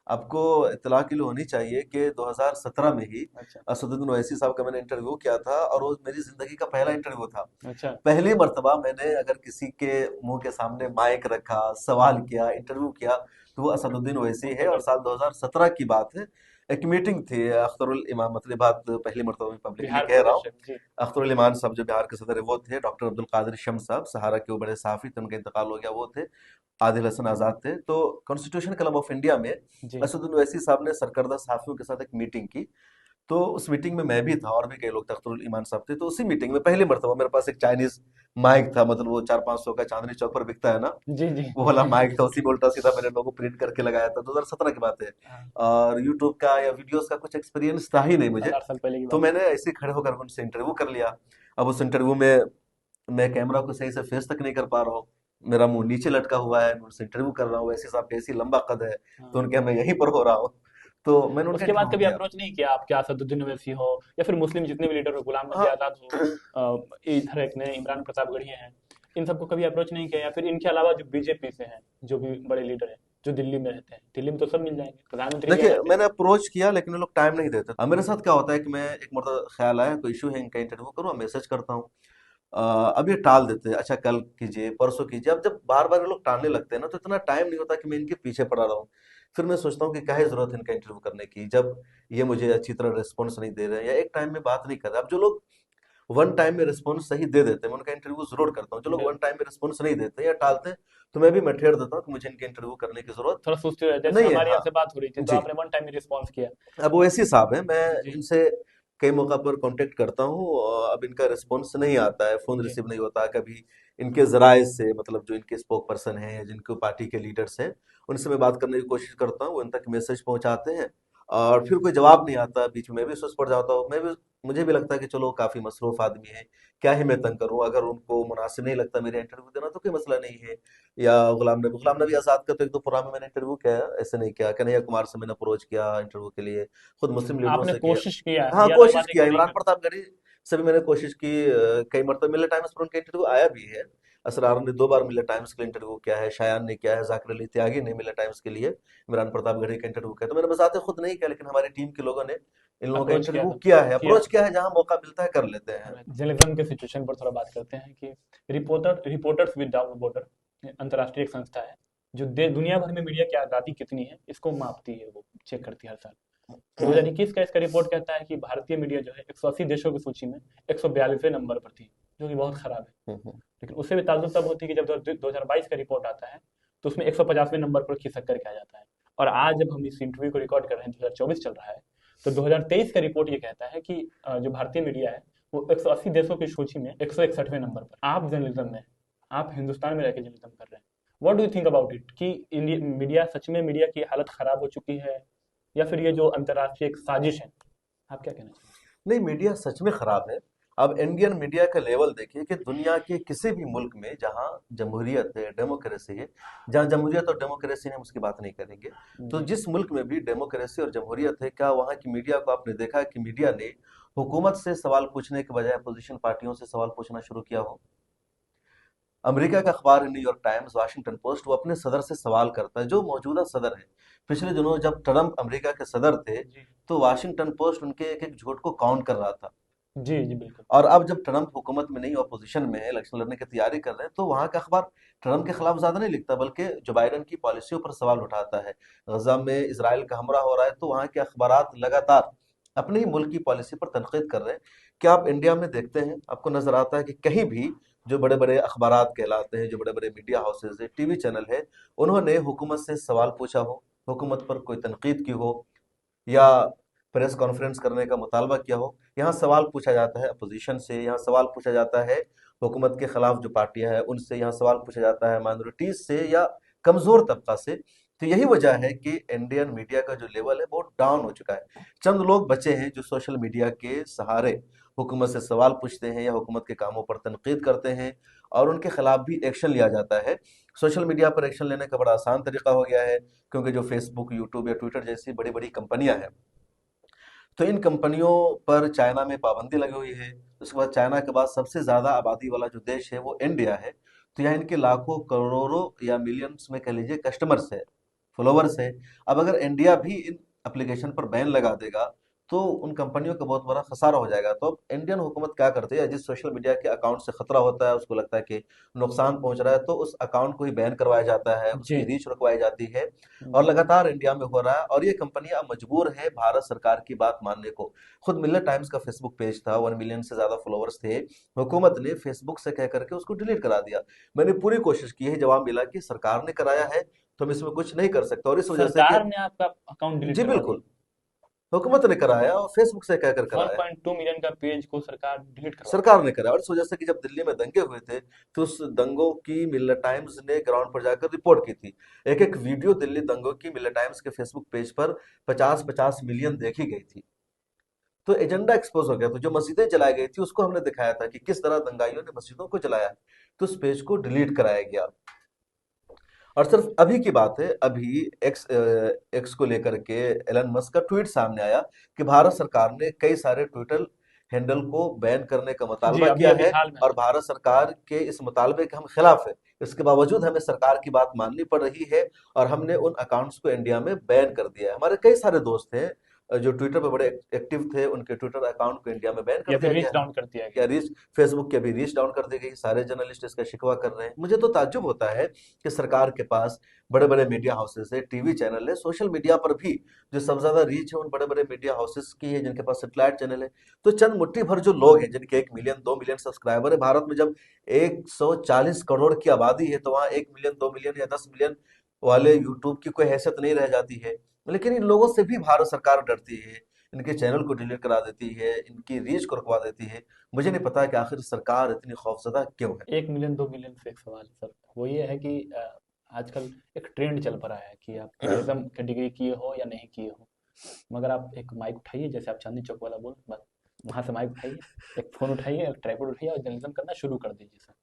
आपको इत्तला के लिए होनी चाहिए कि 2017 में ही अच्छा। असदुद्दीन ओवैसी साहब का मैंने इंटरव्यू किया था, और वो मेरी जिंदगी का पहला इंटरव्यू था। अच्छा। पहली मर्तबा मैंने अगर किसी के मुंह के सामने माइक रखा, सवाल किया, इंटरव्यू किया, तो वो असदुद्दीन ओवैसी बहुत है। और तगड़ा। साल 2017 की बात है, एक मीटिंग थी अख्तरुल इमाम, मतलब ये बात पहली मरतबा मैं पब्लिकली बिहार कह रहा प्रदेश हूँ। है जी। अख्तरुल इमान साहब जो बिहार के सदर है वो थे, डॉक्टर अब्दुल कादिर शम्स साहब सहारा के वो बड़े सहाफी थे, उनका इंतकाल हो गया, वो थे। आदिल हसन आजाद थे। तो कॉन्स्टिट्यूशन क्लब ऑफ इंडिया में जी। असदुद्दीन ओवैसी साहब ने सरकर्दा सहाफियों के साथ एक मीटिंग की। तो उस मीटिंग में मैं भी था और भी कई लोग थे, अख्तरुल ईमान साहब थे। तो उसी मीटिंग में पहली मर्तबा मेरे पास एक चाइनीज माइक था, मतलब वो 400-500 का चांदनी चौक पर बिकता है ना, जी जी। वो वाला माइक था। उसी में उल्टा सीधा मैंने लोगों को प्रिंट करके लगाया था, 2017 की बात है। हाँ, और यूट्यूब का या वीडियोस का कुछ एक्सपीरियंस था ही नहीं मुझे। 7-8 साल पहले की तो बात है। मैंने ऐसे ही खड़े होकर उनसे इंटरव्यू कर लिया। अब उस इंटरव्यू में मैं कैमरा को सही से फेस तक नहीं कर पा रहा हूँ, मेरा मुंह नीचे लटका हुआ है, मैं उनसे इंटरव्यू कर रहा हूँ। वैसे साहब कैसी लंबा कद है, तो हाँ। उनके मैं यहीं पर हो रहा हूँ। तो मैंने उनका उसके बाद इंटरव्यू कभी दिया। अप्रोच नहीं किया आप, क्या असदुद्दीन ओवैसी हो या फिर मुस्लिम जितने भी लीडर हो, गुलाम नबी हाँ। आजाद हो, इधर एक नए इमरान प्रताप गढ़ी हैं, इन सबको कभी अप्रोच नहीं किया? या फिर इनके अलावा जो बीजेपी से हैं, जो भी बड़े लीडर हैं, जो दिल्ली में रहते हैं, दिल्ली में तो सब मिल जाएंगे, प्रधानमंत्री भी आ देखिए, जाते हैं। मैंने अप्रोच किया लेकिन वो लोग टाइम नहीं देते। अब मेरे साथ क्या होता है कि मैं एक मतलब ख्याल आया कोई इशू है, इनका इंटरव्यू करूँ, मैसेज करता हूँ। अब ये टाल देते हैं, अच्छा कल कीजिए, परसों कीजिए। अब जब बार बार ये लोग टालने लगते हैं ना, तो इतना टाइम नहीं होता कि मैं इनके पीछे पड़ा रहूं। फिर मैं सोचता हूँ कि क्या है जरूरत है इनका इंटरव्यू करने की, जब ये मुझे अच्छी तरह रिस्पॉन्स नहीं दे रहे हैं या एक टाइम में बात नहीं कर रहे। अब जो लोग वन टाइम में रिस्पॉन्स सही दे देते हैं, मैं उनका इंटरव्यू जरूर करता हूँ। जो लोग वन बिल्कुल। टाइम में रिस्पॉन्स नहीं देते या टालते हैं, तो मैं भी ठेर देता हूँ कि मुझे इनके इंटरव्यू करने की जरूरत थोड़ा सोचते रहे, जैसे नहीं है। हमारी हाँ आपसे बात हो रही थी तो जी। आपने वन टाइम में रिस्पॉन्स किया। अब वो ऐसी साहब है, मैं जी। इनसे कई मौका पर कांटेक्ट करता हूँ, और अब इनका रिस्पॉन्स नहीं आता है, फोन जी। रिसीव नहीं होता। कभी इनके जराए से, मतलब जो इनके स्पोक पर्सन हैं या जिनको पार्टी के लीडर्स हैं, उनसे मैं बात करने की कोशिश करता हूँ, वो इन तक मैसेज पहुंचाते हैं, और फिर कोई जवाब नहीं आता। बीच में मैं भी सुस्त पड़ जाता हूँ। मैं भी, मुझे भी लगता है कि चलो काफी मसरूफ आदमी है, क्या ही मैं तंग करूँ। अगर उनको मुनासिब नहीं लगता मेरा इंटरव्यू देना तो कोई मसला नहीं है। या गुलाम नबी आजाद का तो एक दो प्रोग्राम में मैंने इंटरव्यू किया है, ऐसे नहीं किया। कन्हैया कुमार से मैंने अप्रोच किया इंटरव्यू के लिए, खुद मुस्लिम लीडरों आपने से किया। कोशिश किया है, हाँ, ये अलग कोशिश बात है कि किया, नहीं इमरान कर। प्रतापगढ़ी से भी मैंने कोशिश की। कई मरतबा मिले टाइम्स पर उनका इंटरव्यू आया भी है। असरार ने 2 बार मिले टाइम्स के लिए इंटरव्यू किया है, शायान ने किया है, जाकिर अली त्यागी ने मिले टाइम्स के लिए इमरान प्रतापगढ़ी का इंटरव्यू किया। तो मैंने बजाते खुद नहीं किया, लेकिन हमारी टीम के लोगों ने इन लोगों का अप्रोच किया इंटरव्यू था। किया है, किया। अप्रोच किया है, जहां मौका मिलता है कर लेते हैं। जर्नलिज्म के सिचुएशन पर थोड़ा बात करते हैं कि रिपोर्टर्स विदाउट बॉर्डर अंतर्राष्ट्रीय एक संस्था है जो दुनिया भर में मीडिया की आज़ादी कितनी है इसको मापती है, वो चेक करती है हर साल। 2021 का इसका रिपोर्ट कहता है कि भारतीय मीडिया जो है 180 देशों की सूची में 142वें नंबर पर थी, जो कि बहुत खराब है। हम्म। लेकिन उससे भी ताज्जुब तब होती है कि जब 2022 का रिपोर्ट आता है तो उसमें 150वें नंबर पर खिसक करके आ जाता है। और आज जब हम इस इंटरव्यू को रिकॉर्ड कर रहे हैं, 2024 चल रहा है, तो 2023 का रिपोर्ट ये कहता है कि जो भारतीय मीडिया है वो 180 देशों की सूची में 161वें नंबर पर। आप जर्नलिज्म में, आप हिंदुस्तान में रहकर जर्नलिज्म कर रहे हैं, what do you think about it कि इंडिया मीडिया सच में, मीडिया की हालत खराब हो चुकी है या फिर ये जो अंतर्राष्ट्रीय एक साजिश है? आप क्या कहना चाहेंगे? नहीं, मीडिया सच में खराब है। अब इंडियन मीडिया का लेवल देखिए कि दुनिया के किसी भी मुल्क में जहां जमहूरियत है, डेमोक्रेसी है, जहां जमहूरियत और डेमोक्रेसी है, हम उसकी बात नहीं करेंगे। तो जी। जिस मुल्क में भी डेमोक्रेसी और जमहूरियत है, क्या वहां की मीडिया को आपने देखा है कि मीडिया ने हुकूमत से सवाल पूछने के बजाय अपोजिशन पार्टियों से सवाल पूछना शुरू किया हो? अमेरिका का अखबार है न्यूयॉर्क टाइम्स, वाशिंगटन पोस्ट, वो अपने सदर से सवाल करता है, जो मौजूदा सदर है। पिछले दिनों जब ट्रंप अमेरिका के सदर थे, जी तो वाशिंगटन पोस्ट उनके एक एक झूठ को काउंट कर रहा था। जी जी बिल्कुल। और अब जब ट्रंप हुकूमत में नहीं, ऑपोजिशन में है, इलेक्शन लड़ने की तैयारी कर रहे हैं, तो वहां का अखबार ट्रंप के खिलाफ ज्यादा नहीं लिखता, बल्कि जो बाइडेन की पॉलिसियों पर सवाल उठाता है। गजा में इसराइल का हमला हो रहा है, तो वहां के अखबार लगातार अपने ही मुल्क की पॉलिसी पर तनकीद कर रहे हैं। क्या आप इंडिया में देखते हैं, आपको नजर आता है कि कहीं भी जो बड़े बड़े अखबार कहलाते हैं, जो बड़े बड़े मीडिया हाउसेज है, टीवी चैनल है, उन्होंने हुकूमत से सवाल पूछा हो, हुकूमत पर कोई तनकीद की हो, या प्रेस कॉन्फ्रेंस करने का मुतालबा किया हो? यहाँ सवाल पूछा जाता है अपोजिशन से, यहाँ सवाल पूछा जाता है हुकूमत के खिलाफ जो पार्टियां हैं उनसे, यहाँ सवाल पूछा जाता है माइनॉरिटीज से या कमजोर तबका से। तो यही वजह है कि इंडियन मीडिया का जो लेवल है बहुत डाउन हो चुका है। चंद लोग बचे हैं जो सोशल मीडिया के सहारे हुकूमत से सवाल पूछते हैं या हुकूमत के कामों पर तनकीद करते हैं, और उनके खिलाफ भी एक्शन लिया जाता है। सोशल मीडिया पर एक्शन लेने का बड़ा आसान तरीका हो गया है, क्योंकि जो फेसबुक, यूट्यूब या ट्विटर जैसी बड़ी बड़ी कंपनियां हैं, तो इन कंपनियों पर चाइना में पाबंदी लगी हुई है। उसके बाद चाइना के बाद सबसे ज्यादा आबादी वाला जो देश है वो इंडिया है। तो यहाँ इनके लाखों करोड़ों या मिलियंस में कह लीजिए कस्टमर्स है, फॉलोवर्स है। अब अगर इंडिया भी इन एप्लीकेशन पर बैन लगा देगा, तो उन कंपनियों का बहुत बड़ा खसारा हो जाएगा। तो अब इंडियन हुकूमत क्या करती है, जिस सोशल मीडिया के अकाउंट से खतरा होता है, उसको लगता है कि नुकसान पहुंच रहा है, तो उस अकाउंट को ही बैन करवाया जाता है, उसकी जी रीच रुकवाई जाती है। और जी लगातार इंडिया में हो रहा है, और ये कंपनियां अब मजबूर है भारत सरकार की बात मानने को। खुद मिलर टाइम्स का फेसबुक पेज था, 1 मिलियन से ज्यादा फॉलोअर्स थे। हुकूमत ने फेसबुक से कह करके उसको डिलीट करा दिया। मैंने पूरी कोशिश की है, जवाब मिला कि सरकार ने कराया है, तो हम इसमें कुछ नहीं कर सकते। और इस वजह से कि सरकार ने आपका अकाउंट डिलीट जी करवा दिया? बिल्कुल, हुकूमत ने कराया और फेसबुक से कहकर कराया। 1.2 मिलियन का पेज को सरकार डिलीट करवा दी? सरकार ने कराया, और इस वजह से कि जब दिल्ली में दंगे हुए थे, तो उस दंगों की मिलर टाइम्स ने ग्राउंड पर जाकर रिपोर्ट की थी। एक एक वीडियो दिल्ली दंगों की मिलर टाइम्स के फेसबुक पेज पर 50-50 मिलियन देखी गई थी। तो एजेंडा एक्सपोज हो गया। तो जो मस्जिदें जलाई गई थी उसको हमने दिखाया था कि किस तरह दंगाइयों ने मस्जिदों को जलाया है। तो उस पेज को डिलीट कराया गया। और सिर्फ अभी की बात है, अभी एक्स को लेकर के एलन मस्क का ट्वीट सामने आया कि भारत सरकार ने कई सारे ट्विटर हैंडल को बैन करने का जी मुतालबा अभी किया अभी है, हाल में और आया। भारत सरकार के इस मुतालबे के हम खिलाफ है। इसके बावजूद हमें सरकार की बात माननी पड़ रही है, और हमने उन अकाउंट्स को इंडिया में बैन कर दिया है। हमारे कई सारे दोस्त हैं जो ट्विटर पर बड़े एक्टिव थे, उनके ट्विटर अकाउंट को इंडिया में बैन कर या फिर दिया गया रीच है। डाउन कर दिया या गया? रीच, फेसबुक की अभी रीच डाउन कर दी गई। सारे जर्नलिस्ट इसका शिकवा कर रहे हैं। मुझे तो ताज्जुब होता है कि सरकार के पास बड़े बड़े मीडिया हाउसेस है, टीवी चैनल है, सोशल मीडिया पर भी जो सबसे ज्यादा रीच है उन बड़े बड़े मीडिया हाउसेस की है, जिनके पास सेटेलाइट चैनल है। तो चंद मुट्ठी भर जो लोग हैं, जिनके 1 मिलियन 2 मिलियन सब्सक्राइबर है भारत में, जब 140 करोड़ की आबादी है, तो वहाँ 1 मिलियन 2 मिलियन या 10 मिलियन वाले यूट्यूब की कोई हैसियत नहीं रह जाती है। लेकिन इन लोगों से भी भारत सरकार डरती है, इनके चैनल को डिलीट करा देती है, इनकी रीच को रुकवा देती है। मुझे नहीं पता कि आखिर सरकार इतनी खौफजदा क्यों है। 1 मिलियन 2 मिलियन से एक सवाल है सर, वो ये है कि आजकल एक ट्रेंड चल पड़ा है कि आप जर्नलिज्म की डिग्री किए हो या नहीं किए हो, मगर आप एक माइक उठाइए, जैसे आप चांदनी चौक वाला बोल, बस वहां से माइक उठाइए, एक फोन उठाइए, एक ट्राइपॉड उठाइए और जर्नलिज्म करना शुरू कर दीजिए सर।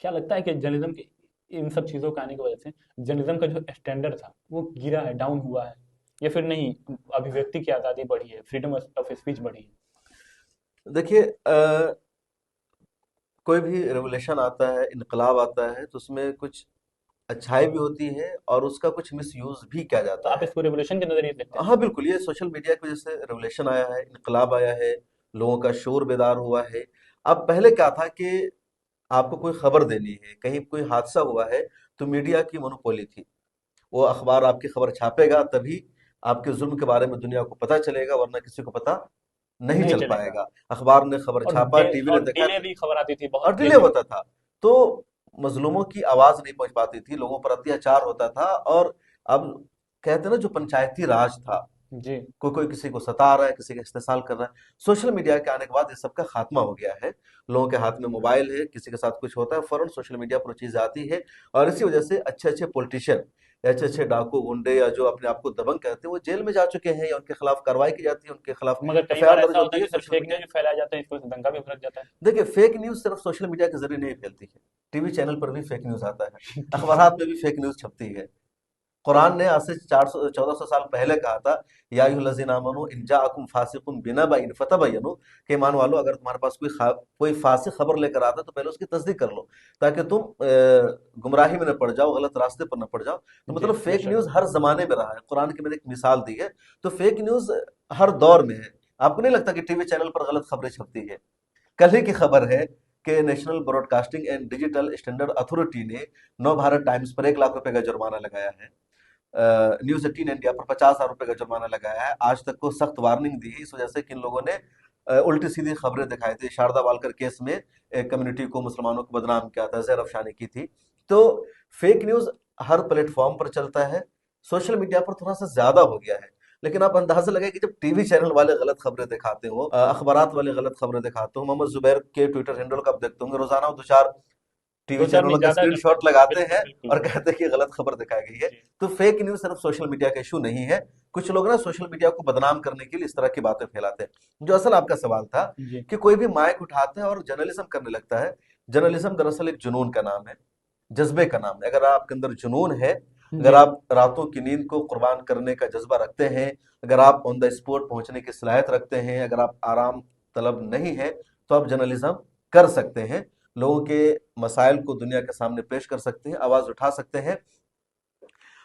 क्या लगता है कि जर्नलिज्म की इन सब चीज़ों के आने की वजह से जर्नलिज्म का जो स्टैंडर्ड था वो गिरा है, डाउन हुआ है, या फिर नहीं, अभिव्यक्ति की आज़ादी बढ़ी है, फ्रीडम ऑफ स्पीच बढ़ी है? देखिए, कोई भी रेवोल्यूशन आता है, इनकलाब आता है, तो उसमें कुछ अच्छाई भी होती है और उसका कुछ मिस यूज भी किया तो जाता आप है। इसको रेवोल्यूशन के नजरिए से देखते हैं? हाँ बिल्कुल, ये सोशल मीडिया की वजह से रेवोल्यूशन आया है, इनकलाब आया है, लोगों का शोर बेदार हुआ है। अब पहले क्या था कि आपको कोई खबर देनी है, कहीं कोई हादसा हुआ है, तो मीडिया की मोनोपोली थी। वो अखबार आपकी खबर छापेगा, तभी आपके जुल्म के बारे में दुनिया को पता चलेगा, वरना किसी को पता नहीं नहीं चल चलेगा। पाएगा। अखबार ने खबर छापा, टीवी ने और दिखाया, डिले भी खबर आती थी, और बहुत डिले लेट होता होती था। तो मजलूमों की आवाज नहीं पहुंच पाती थी, लोगों पर अत्याचार होता था। और अब कहते हैं ना, जो पंचायती राज था, थी। जी कोई कोई किसी को सता रहा है, किसी का इस्तेसाल कर रहा है। सोशल मीडिया के आने के बाद इस सब का खात्मा हो गया है। लोगों के हाथ में मोबाइल है, किसी के साथ कुछ होता है फौरन सोशल मीडिया पर वो चीज आती है। और इसी वजह से अच्छे अच्छे पॉलिटिशियन, अच्छे अच्छे डाकू गुंडे, या जो अपने आप को दबंग कहते हैं, वो जेल में जा चुके हैं, या उनके खिलाफ कार्रवाई की जाती है, उनके खिलाफ मगर कई बार एफआईआर दर्ज ऐसा होता होती है है कि sir social fake media. News भी फैलाया जाता है, इस वजह से दंगा भी भड़क जाता है। देखिए, फेक न्यूज सिर्फ सोशल मीडिया के जरिए नहीं फैलती है, टीवी चैनल पर भी फेक न्यूज आता है, अखबारात में भी फेक न्यूज छपती है। कुरान ने आज से 400 1400 साल पहले कहा था, या अय्युहल्लज़ीना आमनू इन जाअकुम फासिकुन बिनबइन फतबय्यनु, कि ईमान वालो अगर तुम्हारे पास कोई फासिक खबर लेकर आता है तो पहले उसकी तस्दीक कर लो, ताकि तुम गुमराही में न पड़ जाओ, गलत रास्ते पर न पड़ जाओ। तो जी मतलब फेक बेशक। न्यूज हर जमाने में रहा है। कुरान की मैंने एक मिसाल दी है। तो फेक न्यूज हर दौर में है। आपको नहीं लगता कि टीवी चैनल पर गलत खबरें छपती है? कल ही की खबर है कि national broadcasting and digital standard authority ने नव भारत टाइम्स पर 1 लाख रुपए का जुर्माना लगाया है। न्यूज 18 इंडिया पर 50,000 रुपए का जुर्माना लगाया है। आज तक को सख्त वार्निंग दी है, इस वजह से कि इन लोगों ने उल्टी सीधी खबरें दिखाई थी। शारदा वालकर केस में एक कम्युनिटी को, मुसलमानों को बदनाम किया था, जहर अफशानी की थी। तो फेक न्यूज हर प्लेटफॉर्म पर चलता है। सोशल मीडिया पर थोड़ा सा ज्यादा हो गया है। लेकिन आप अंदाजा लगाए कि जब टीवी चैनल वाले गलत खबरें दिखाते हो, अखबारात वाले गलत खबरें दिखाते हो, मोहम्मद जुबैर के ट्विटर हैंडल का आप देखते होंगे, रोजाना वो दो चार टीवी दो चार नहीं, चैनलों का ज्यादा करते स्क्रीनशॉट हैं। लगाते बिल्कुल हैं बिल्कुल और बिल्कुल। कहते हैं कि गलत खबर दिखाई गई है। जी तो फेक न्यूज सिर्फ सोशल मीडिया का इशू नहीं है। कुछ लोग ना सोशल मीडिया को बदनाम करने के लिए इस तरह की बातें फैलाते हैं। जो असल आपका सवाल था जी कि कोई भी माइक उठाता है और जर्नलिज्म करने लगता है। जर्नलिज्म दरअसल एक जुनून का नाम है, जज्बे का नाम है। अगर आपके अंदर जुनून है, अगर जी। आप रातों की नींद को कुर्बान करने का जज्बा रखते हैं, अगर आप ऑन द स्पॉट पहुंचने की सलाहियत रखते हैं, अगर आप आराम तलब नहीं है, तो आप जर्नलिज्म कर सकते हैं। लोगों के मसाइल को दुनिया के सामने पेश कर सकते हैं, आवाज उठा सकते हैं।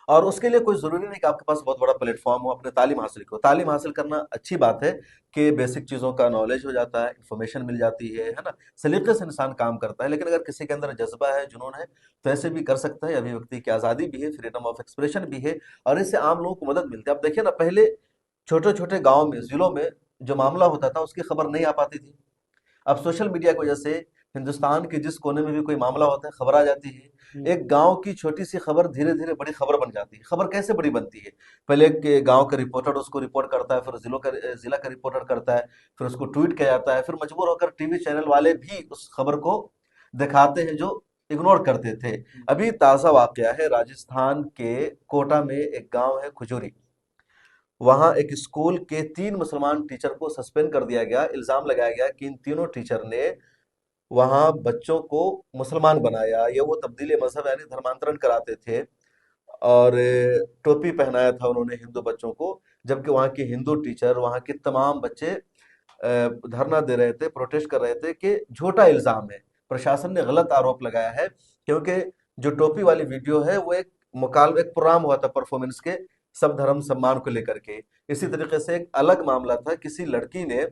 और उसके लिए कोई जरूरी नहीं कि आपके पास बहुत बड़ा प्लेटफॉर्म हो। अपने तालीम हासिल करो। तालीम हासिल करना अच्छी बात है कि बेसिक चीजों का नॉलेज हो जाता है, इंफॉर्मेशन मिल जाती है ना। सलीके से इंसान काम करता है। लेकिन अगर किसी के अंदर जज्बा है, जुनून है, तो ऐसे भी कर सकता है। अभिव्यक्ति की आजादी भी है, फ्रीडम ऑफ एक्सप्रेशन भी है, और इससे आम लोगों को मदद मिलती है। अब देखिए ना, पहले छोटे छोटे गाँव में, जिलों में जो मामला होता था उसकी खबर नहीं आ पाती थी। अब सोशल मीडिया की वजह से हिंदुस्तान के जिस कोने में भी कोई मामला होता है, खबर आ जाती है। हम्म। एक गांव की छोटी सी खबर धीरे धीरे बड़ी खबर बन जाती है। खबर कैसे बड़ी बनती है? पहले एक गांव का रिपोर्टर उसको रिपोर्ट करता है, फिर जिला का रिपोर्टर करता है, फिर उसको ट्वीट किया जाता है, फिर मजबूर होकर टीवी चैनल वाले भी उस खबर को दिखाते हैं जो इग्नोर करते थे। अभी ताजा वाकया है, राजस्थान के कोटा में एक गांव है खुजूरी। वहां एक स्कूल के 3 मुसलमान टीचर को सस्पेंड कर दिया गया। इल्जाम लगाया गया कि इन तीनों टीचर ने वहां बच्चों को मुसलमान बनाया। ये वो तब्दीली मजहब यानी धर्मांतरण कराते थे, और टोपी पहनाया था उन्होंने हिंदू बच्चों को। जबकि वहां के हिंदू टीचर, वहां के तमाम बच्चे धरना दे रहे थे, प्रोटेस्ट कर रहे थे कि झूठा इल्जाम है, प्रशासन ने गलत आरोप लगाया है। क्योंकि जो टोपी वाली वीडियो है वो एक प्रोग्राम हुआ था परफॉर्मेंस के, सब धर्म सम्मान को लेकर के। इसी तरीके से एक अलग मामला था, किसी लड़की ने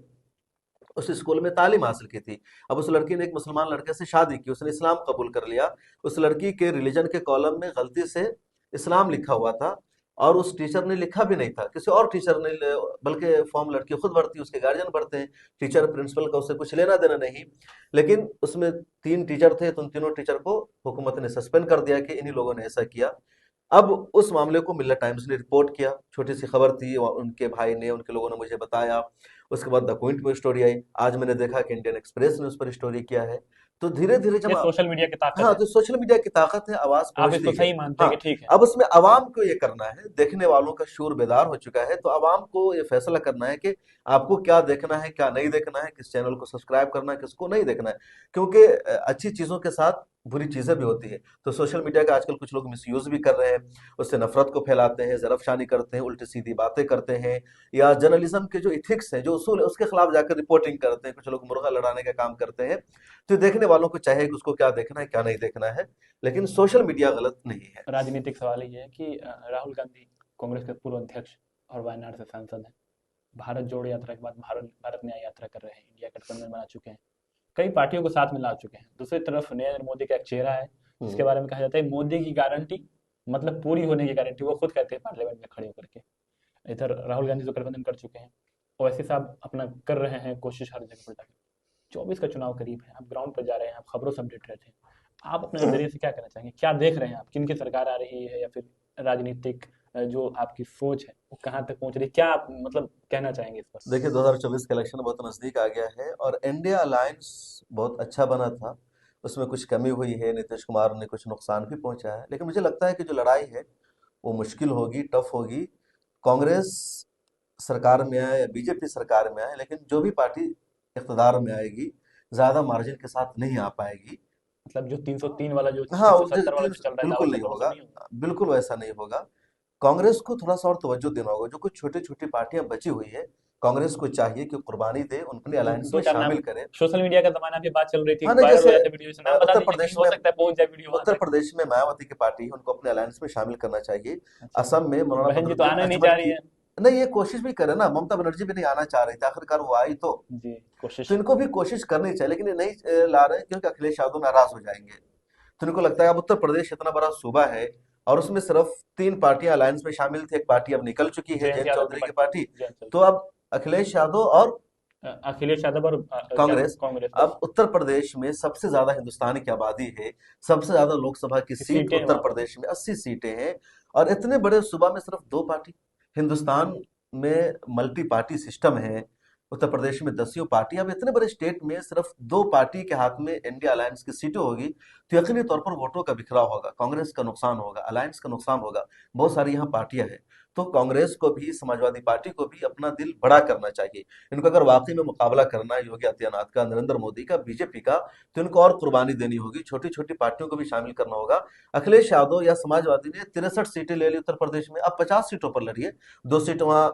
उस स्कूल में तालीम हासिल की थी। अब उस लड़की ने एक मुसलमान लड़के से शादी की, उसने इस्लाम कबूल कर लिया। उस लड़की के रिलीजन के कॉलम में गलती से इस्लाम लिखा हुआ था, और उस टीचर ने लिखा भी नहीं था, किसी और टीचर ने बल्कि फॉर्म लड़की खुद भरती है, उसके गार्जियन भरते हैं। टीचर प्रिंसिपल का उससे कुछ लेना देना नहीं। लेकिन उसमें 3 टीचर थे, तो उन तीनों टीचर को हुकूमत ने सस्पेंड कर दिया कि इन्हीं लोगों ने ऐसा किया। अब उस मामले को मिल्लत टाइम्स ने रिपोर्ट किया। छोटी सी खबर थी, उनके भाई ने, उनके लोगों ने मुझे बताया। उसके बाद द क्विंट में स्टोरी आई। आज मैंने देखा कि इंडियन एक्सप्रेस ने उस पर स्टोरी किया है। तो धीरे धीरे जब ये सोशल मीडिया की ताकत हाँ, है। तो सोशल मीडिया की ताकत है, आवाज आप पहुंचती इसको है। सही मानते हैं हाँ, कि ठीक है? अब उसमें अवाम को ये करना है, देखने वालों का शूर बेदार हो चुका है, तो अवाम को ये फैसला करना है कि आपको क्या देखना है, क्या नहीं देखना है, किस चैनल को सब्सक्राइब करना है, किसको नहीं देखना है। क्योंकि अच्छी चीजों के साथ बुरी चीजें भी होती है। तो सोशल मीडिया का आजकल कुछ लोग मिसयूज भी कर रहे हैं, उससे नफरत को फैलाते हैं, जरफशानी करते हैं, उल्टी सीधी बातें करते हैं, या जर्नलिज्म के जो इथिक्स हैं, जो उसूल है, उसके खिलाफ जाकर रिपोर्टिंग करते हैं। कुछ लोग मुर्गा लड़ाने का काम करते हैं। तो देखने वालों को चाहे कि उसको क्या देखना है, क्या नहीं देखना है। लेकिन सोशल मीडिया गलत नहीं है। राजनीतिक सवाल ये है कि राहुल गांधी कांग्रेस के पूर्व अध्यक्ष और वायनाड से सांसद हैं। भारत जोड़ो यात्रा के बाद भारत भारत न्याय यात्रा कर रहे हैं, इंडिया गठबंधन बना चुके हैं, कई पार्टियों को साथ में ला चुके हैं। दूसरी तरफ नरेंद्र मोदी का एक चेहरा है जिसके हम्म। बारे में कहा जाता है मोदी की गारंटी, मतलब पूरी होने की गारंटी, वो खुद कहते हैं पार्लियामेंट में खड़े होकर के। इधर राहुल गांधी तो गठबंधन कर चुके हैं, ओवैसी साहब अपना कर रहे हैं कोशिश हर जगह पर जाकर। 24 का चुनाव करीब है, आप ग्राउंड पर जा रहे हैं, आप खबरों से अपडेट रहते हैं। आप अपने नजरिए से क्या कहना चाहेंगे? क्या देख रहे हैं आप? किन की सरकार आ रही है, या फिर राजनीतिक जो आपकी सोच है वो कहाँ तक पहुंच रही है? क्या आप मतलब कहना चाहेंगे इस पर? देखिए, 2024 का इलेक्शन बहुत नजदीक आ गया है, और इंडिया अलायंस बहुत अच्छा बना था। उसमें कुछ कमी हुई है, नीतीश कुमार ने कुछ नुकसान भी पहुंचा है। लेकिन मुझे लगता है कि जो लड़ाई है वो मुश्किल होगी, टफ होगी। कांग्रेस सरकार में आए या बीजेपी सरकार में आए, लेकिन जो भी पार्टी इख्तिदार में आएगी, ज्यादा मार्जिन के साथ नहीं आ पाएगी। मतलब जो 303 वाला, जो हाँ, 370 वाला जो चल रहा है, दावा बिल्कुल चल नहीं रहा है, वो सब होगा। नहीं होगा। बिल्कुल वैसा नहीं होगा। कांग्रेस को थोड़ा सा और तवज्जो देना होगा। जो कुछ छोटी छोटी पार्टियां बची हुई है, कांग्रेस को चाहिए कि कुर्बानी दे, उनके दो अलायंस दो में चार नाम। शामिल करे। सोशल मीडिया का जमाना भी, बात चल रही थी, हाँ नहीं, वायरल हो जैसे जाते वीडियो से, नाम बता उत्तर दीजिए कहीं, प्रदेश हो में सकता है पहुंच जाए वीडियो वहां उत्तर तक। प्रदेश में मायावती की पार्टी है, उनको अपने अलायंस में शामिल करना चाहिए। अच्छा। असम में मौलाना बहन जी तो बदरुद्दीन आना ही नहीं अजमल चाह रही की, है। नहीं ये कोशिश भी करे ना, ममता बनर्जी भी नहीं आना चाह रही थी, आखिरकार वो आई जी, तो कोशिश। इनको भी कोशिश करनी चाहिए, लेकिन ये नहीं ला रहे हैं क्योंकि अखिलेश यादव नाराज हो जाएंगे। तो इनको लगता है अब उत्तर प्रदेश इतना बड़ा सूबा है और उसमें सिर्फ 3 पार्टियां अलायंस में शामिल थी, एक पार्टी अब निकल चुकी है, जयंत जयंत यादव की चौधरी की पार्टी। पार्टी। जयंत चल तो रही। अब अखिलेश यादव और अखिलेश यादव और क्या नाम, कांग्रेस। कांग्रेस अब बस। उत्तर प्रदेश में सबसे ज्यादा हिंदुस्तान की आबादी है, सबसे ज्यादा लोकसभा की की सीट सीटें हैं उत्तर वहां पर। प्रदेश में 80 सीटें हैं। और इतने बड़े सूबा में सिर्फ 2 पार्टी, हिंदुस्तान में मल्टी पार्टी सिस्टम है, उत्तर प्रदेश में 10 पार्टी। अब इतने बड़े स्टेट में सिर्फ 2 पार्टी के हाथ में इंडिया अलायंस की सीटें होगी, तो यकीनी तौर पर वोटों का बिखराव होगा, कांग्रेस का नुकसान होगा, अलायंस का नुकसान होगा। बहुत सारी यहाँ पार्टियां हैं। तो कांग्रेस को भी, समाजवादी पार्टी को भी अपना दिल बड़ा करना चाहिए। इनको अगर वाकई में मुकाबला करना है योगी आदित्यनाथ का, नरेंद्र मोदी का, बीजेपी का, तो इनको और कुर्बानी देनी होगी, छोटी छोटी पार्टियों को भी शामिल करना होगा। अखिलेश यादव या समाजवादी ने 63 सीटें ले ली उत्तर प्रदेश में, अब 50 सीटों पर लड़िए। 2 सीट वहाँ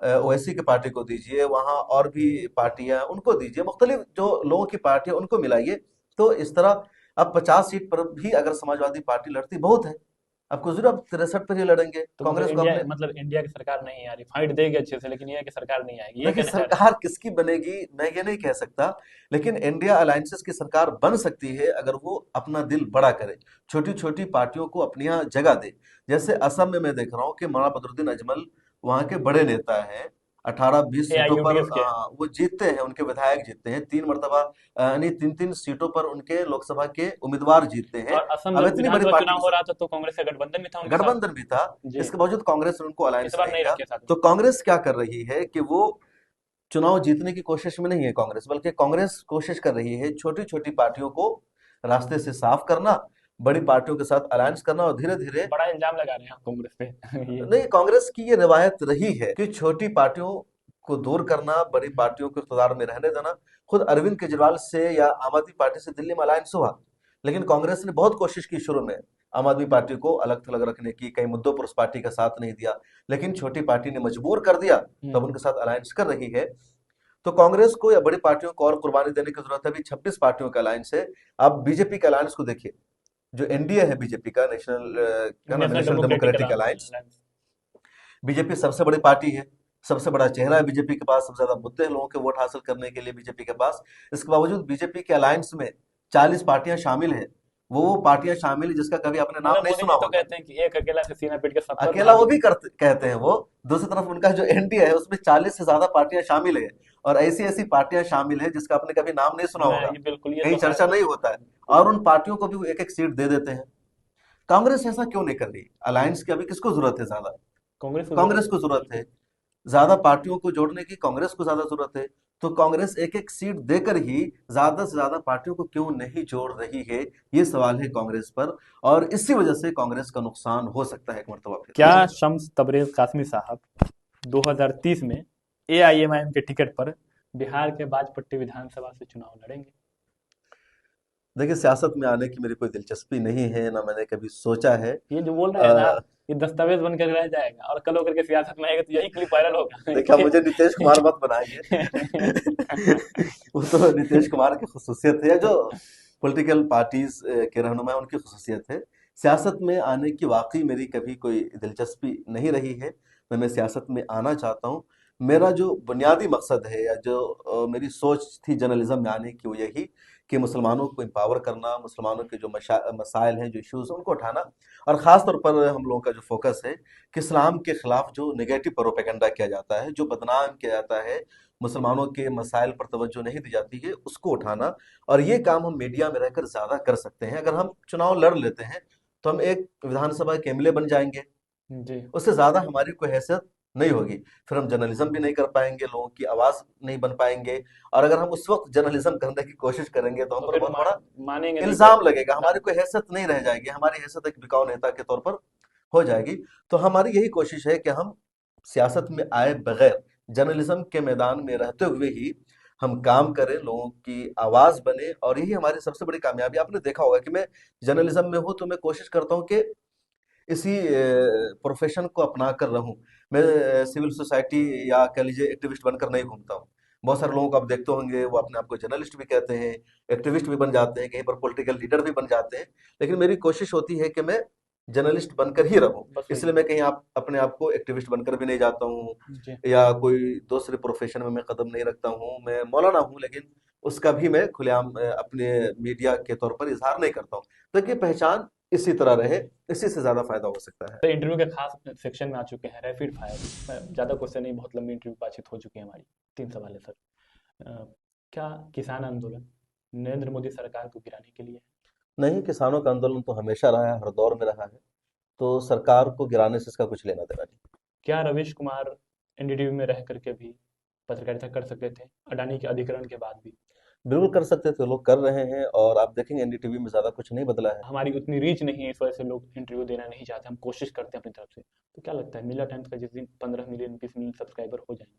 ओवैसी की पार्टी को दीजिए, वहाँ और भी पार्टियां उनको दीजिए, मुख्तलिफ जो लोगों की पार्टियां उनको मिलाइए। तो इस तरह अब 50 सीट पर भी अगर समाजवादी पार्टी लड़ती बहुत है, अब कुछ अब 63 पर ही लड़ेंगे, तो मतलब कांग्रेस को इंडिया, हमने। मतलब इंडिया की सरकार नहीं आ रही, फाइट देगी अच्छे से, लेकिन ये है कि सरकार नहीं आएगी, ये देखिए कहना चाह रहे हैं। सरकार किसकी बनेगी मैं ये नहीं कह सकता, लेकिन इंडिया अलायंसेस की सरकार बन सकती है अगर वो अपना दिल बड़ा करे, छोटी छोटी पार्टियों को अपनी यहाँ जगह दे। जैसे असम में मैं देख रहा हूँ कि मौलाना बदरुद्दीन अजमल वहाँ के बड़े नेता हैं, 18-20 सीटों पर एआईयूडीएफ के। वो जीतते हैं, उनके विधायक जीतते हैं 3 मरतबा, यानी 3-3 सीटों पर उनके लोकसभा के उम्मीदवार जीतते हैं। और असम अब जब इतनी बड़ी विधानसभा पार्टी चुनाव की हो रहा था तो कांग्रेस का गठबंधन भी था उनके साथ। गठबंधन भी था, जी। इसके बावजूद कांग्रेस ने उनको इस अलायंस में बार नहीं नहीं लिया। रखे साथ में। तो कांग्रेस क्या कर रही है कि वो चुनाव जीतने की कोशिश में नहीं है कांग्रेस, बल्कि कांग्रेस कोशिश कर रही है छोटी छोटी पार्टियों को रास्ते से साफ करना, बड़ी पार्टियों के साथ अलायंस करना, और धीरे धीरे। बड़ा इल्जाम लगा रहे हैं आप कांग्रेस पे। ये नहीं, कांग्रेस की ये रवायत रही है कि छोटी पार्टियों को दूर करना, बड़ी पार्टियों को इक़्तिदार में रहने देना। खुद अरविंद केजरीवाल से या आम आदमी पार्टी से दिल्ली में अलायंस हुआ, लेकिन कांग्रेस ने बहुत कोशिश की शुरू में आम आदमी पार्टी को अलग थलग रखने की, कई मुद्दों पर उस पार्टी का साथ नहीं दिया, लेकिन छोटी पार्टी ने मजबूर कर दिया, तब उनके साथ अलायंस कर रही है। तो कांग्रेस को या बड़ी पार्टियों को और कुर्बानी देने की जरूरत है। अभी 26 पार्टियों का अलायंस है। आप बीजेपी के अलायंस को देखिए, जो एनडीए है बीजेपी का, नेशनल क्या नाम है, national national democratic democratic alliance. Alliance. BJP सबसे बड़ी पार्टी है, सबसे बड़ा चेहरा है बीजेपी के पास, सबसे ज्यादा मुद्दे हैं लोगों के वोट हासिल करने के लिए बीजेपी के पास। इसके बावजूद बीजेपी के अलायंस में 40 पार्टियां शामिल हैं। वो पार्टियां शामिल है जिसका कभी आपने नाम मगर नहीं मोदी सुना जी तो होगा। कहते हैं कि एक अकेला से सीना पीट के सब पर अकेला वो भारी। भी कहते हैं वो। दूसरी तरफ उनका जो एनडीए है उसमें 40 से ज्यादा पार्टियां शामिल है, और ऐसी ऐसी पार्टियां शामिल है जिसका आपने कभी नाम नहीं सुना मैं होगा, ये बिल्कुल, ये कहीं तो है। चर्चा नहीं होता है। और उन पार्टियों को भी वो एक एक सीट दे देते हैं। कांग्रेस ऐसा क्यों नहीं कर रही? अलायंस की अभी किसको जरूरत है ज्यादा? कांग्रेस को जरूरत कांग्रेस है। को जरूरत है। बिल्कुल। ज्यादा पार्टियों को जोड़ने की कांग्रेस को ज्यादा जरूरत है। तो कांग्रेस एक एक सीट देकर ही ज्यादा से ज्यादा पार्टियों को क्यों नहीं जोड़ रही है, ये सवाल है कांग्रेस पर। और इसी वजह से कांग्रेस का नुकसान हो सकता है एक मरतबा क्या फिर। शम्स तबरेज कासमी साहब 2030 में एआईएमआईएम के टिकट पर बिहार के बाजपट्टी विधानसभा से चुनाव लड़ेंगे? देखिए सियासत में आने की मेरी कोई दिलचस्पी नहीं है, ना मैंने कभी सोचा है। ये जो बोल रहे हैं ना, अ, ये दस्तावेज बनकर रह जाएगा और कल होकर के सियासत में आएगा तो यही क्लिप वायरल होगा देखिए आप कि मुझे नीतीश कुमार मत बनाइए। वो तो नीतीश कुमार की खसूसियत है, या जो पॉलिटिकल पार्टीज के रहनुमा हैं, उनकी खसूसियत है। सियासत में आने की वाकई मेरी कभी कोई दिलचस्पी नहीं रही है। मैं सियासत में आना चाहता हूँ। मेरा जो बुनियादी मकसद है, या जो मेरी सोच थी जर्नलिज्म में आने की, वो यही कि मुसलमानों को एम्पावर करना, मुसलमानों के जो मसाइल हैं, जो इश्यूज हैं, उनको उठाना। और ख़ास तौर पर हम लोगों का जो फोकस है कि इस्लाम के खिलाफ जो नेगेटिव प्रोपेगेंडा किया जाता है, जो बदनाम किया जाता है, मुसलमानों के मसाइल पर तवज्जो नहीं दी जाती है, उसको उठाना। और ये काम हम मीडिया में रहकर ज़्यादा कर सकते हैं। अगर हम चुनाव लड़ लेते हैं तो हम एक विधानसभा के एमएलए बन जाएंगे, जी। उससे ज़्यादा हमारी कोई हैसियत नहीं होगी। फिर हम जर्नलिज्म भी नहीं कर पाएंगे, लोगों की आवाज़ नहीं बन पाएंगे। और अगर हम उस वक्त जर्नलिज्म करने की कोशिश करेंगे तो हम तो पर फिर बहुत बड़ा मानेंगे नहीं इल्जाम कि लगेगा, हमारी कोई हैसियत नहीं रह जाएगी, हमारी हैसियत एक बिकाऊ नेता के तौर पर हो जाएगी। तो हमारी यही कोशिश है कि हम सियासत में आए बगैर जर्नलिज्म के मैदान में रहते हुए ही हम काम करें, लोगों की आवाज बने, और यही हमारी सबसे बड़ी कामयाबी। आपने देखा होगा कि मैं जर्नलिज्म में हूं तो मैं कोशिश करता हूं कि इसी प्रोफेशन को अपना कर रहूं। मैं सिविल सोसाइटी या कह लीजिए एक्टिविस्ट बनकर नहीं घूमता हूँ। बहुत सारे लोगों को आप देखते होंगे, वो अपने आप को जर्नलिस्ट भी कहते हैं, एक्टिविस्ट भी बन जाते हैं, कहीं पर पॉलिटिकल लीडर भी बन जाते हैं। लेकिन मेरी कोशिश होती है कि मैं जर्नलिस्ट बनकर ही रहूं। बस वही। इसलिए मैं कहीं आप अपने आप को एक्टिविस्ट बनकर भी नहीं जाता हूँ, जी। या कोई दूसरे प्रोफेशन में मैं कदम नहीं रखता हूँ। मैं मौलाना हूँ, लेकिन उसका भी मैं खुलेआम अपने मीडिया के तौर पर इजहार नहीं करता हूँ, ताकि पहचान इसी तरह रहे। इसी से ज्यादा फायदा हो सकता है। तो इंटरव्यू के खास सेक्शन में आ चुके हैं, रैपिड फायर। ज़्यादा क्वेश्चन नहीं, बहुत लंबी इंटरव्यू बातचीत हो चुकी है हमारी। 3 सवाल है सर। क्या किसान आंदोलन नरेंद्र मोदी सरकार को गिराने के लिए है? नहीं, किसानों का आंदोलन तो हमेशा रहा है, हर दौर में रहा है। तो सरकार को गिराने से इसका कुछ लेना देना नहीं। क्या रवीश कुमार एनडीटीवी में रह करके भी पत्रकारिता कर सकते थे अडानी के अधिग्रहण के बाद भी? बिल्कुल कर सकते थे, लोग कर रहे हैं, और आप देखेंगे एनडीटीवी में ज्यादा कुछ नहीं बदला है। हमारी उतनी रीच नहीं है, इस वजह से लोग इंटरव्यू देना नहीं चाहते। हम कोशिश करते हैं अपनी तरफ से। तो क्या लगता है मिला टाइम्स का जिस दिन 15 मिलियन 20 मिलियन सब्सक्राइबर हो जाएंगे,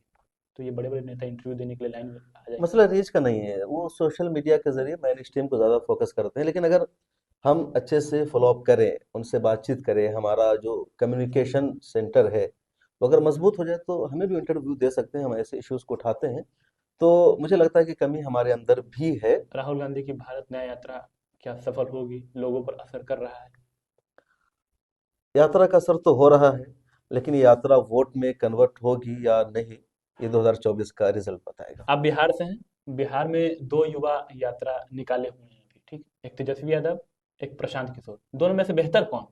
तो ये बड़े बड़े नेता इंटरव्यू देने के लिए लाइन में आ जाएंगे? मसला रीच का नहीं है, वो सोशल मीडिया के जरिए मेन स्ट्रीम को ज्यादा फोकस करते हैं। लेकिन अगर हम अच्छे से फॉलो अप करें, उनसे बातचीत करें, हमारा जो कम्युनिकेशन सेंटर है वो अगर मजबूत हो जाए, तो हमें भी इंटरव्यू दे सकते हैं। हम ऐसे इश्यूज को उठाते हैं। तो मुझे लगता है कि कमी हमारे अंदर भी है। राहुल गांधी की भारत न्याय यात्रा क्या सफल होगी, लोगों पर असर कर रहा है? यात्रा का असर तो हो रहा है, लेकिन ये यात्रा वोट में कन्वर्ट होगी या नहीं, ये 2024 का रिजल्ट बताएगा। आप बिहार से हैं। बिहार में 2 युवा यात्रा निकाले हुए हैं अभी, ठीक, एक तेजस्वी यादव, एक प्रशांत किशोर। दोनों में से बेहतर कौन?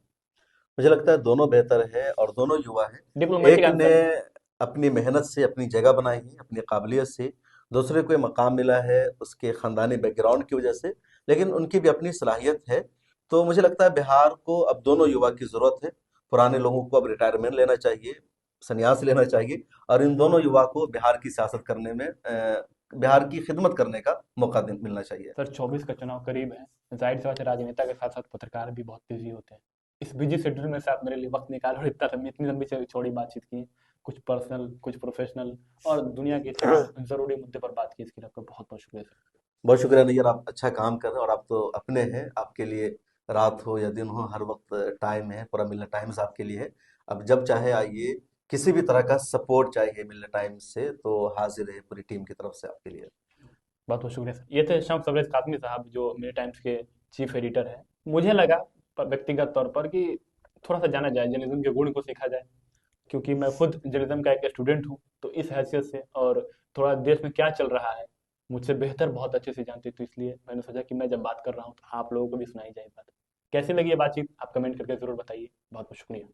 मुझे लगता है दोनों बेहतर है, और दोनों युवा हैं। डिप्लोमेटिक एक ने आंसर है। अपनी मेहनत से अपनी जगह बनाई है, अपनी काबिलियत से। दूसरे को ये मकाम मिला है उसके खानदानी बैकग्राउंड की वजह से, लेकिन उनकी भी अपनी सलाहियत है। तो मुझे लगता है बिहार को अब दोनों युवा की जरूरत है। पुराने लोगों को अब रिटायरमेंट लेना चाहिए, संन्यास लेना चाहिए, और इन दोनों युवा को बिहार की सियासत करने में, बिहार की खिदमत करने का मौका मिलना चाहिए। सर 24 का चुनाव करीब है। जाहिर सी बात है राजनेता के साथ साथ पत्रकार भी बहुत बिजी होते हैं। इस बिजी शेड्यूल में से आप मेरे लिए वक्त निकाल और इतनी लंबी चौड़ी बातचीत की। कुछ पर्सनल, कुछ प्रोफेशनल, और दुनिया के तमाम जरूरी मुद्दे पर बात की। इसके लिए आपका बहुत बहुत शुक्रिया सर। बहुत शुक्रिया नैयर, आप अच्छा काम कर रहे हैं, और आप तो अपने हैं। आपके लिए रात हो या दिन हो, हर वक्त टाइम है। पूरा मिलना टाइम्स आपके लिए है। अब जब चाहे आइए, किसी भी तरह का सपोर्ट चाहिए मिलना टाइम्स से, तो हाजिर है पूरी टीम की तरफ से आपके लिए। बहुत बहुत शुक्रिया सर। ये थे शम्स अब्रेज कासमी साहब, जो मेरे टाइम्स के चीफ एडिटर हैं। मुझे लगा व्यक्तिगत तौर पर कि थोड़ा सा जाना जाए, जर्नलिज्म के गुण को सीखा जाए, क्योंकि मैं खुद जर्नलिज्म का एक स्टूडेंट हूँ। तो इस हैसियत से, और थोड़ा देश में क्या चल रहा है मुझसे बेहतर बहुत अच्छे से जानते, तो इसलिए मैंने सोचा कि मैं जब बात कर रहा हूँ तो आप लोगों को भी सुनाई जाए बात। कैसी लगी ये बातचीत, आप कमेंट करके जरूर बताइए। बहुत बहुत शुक्रिया।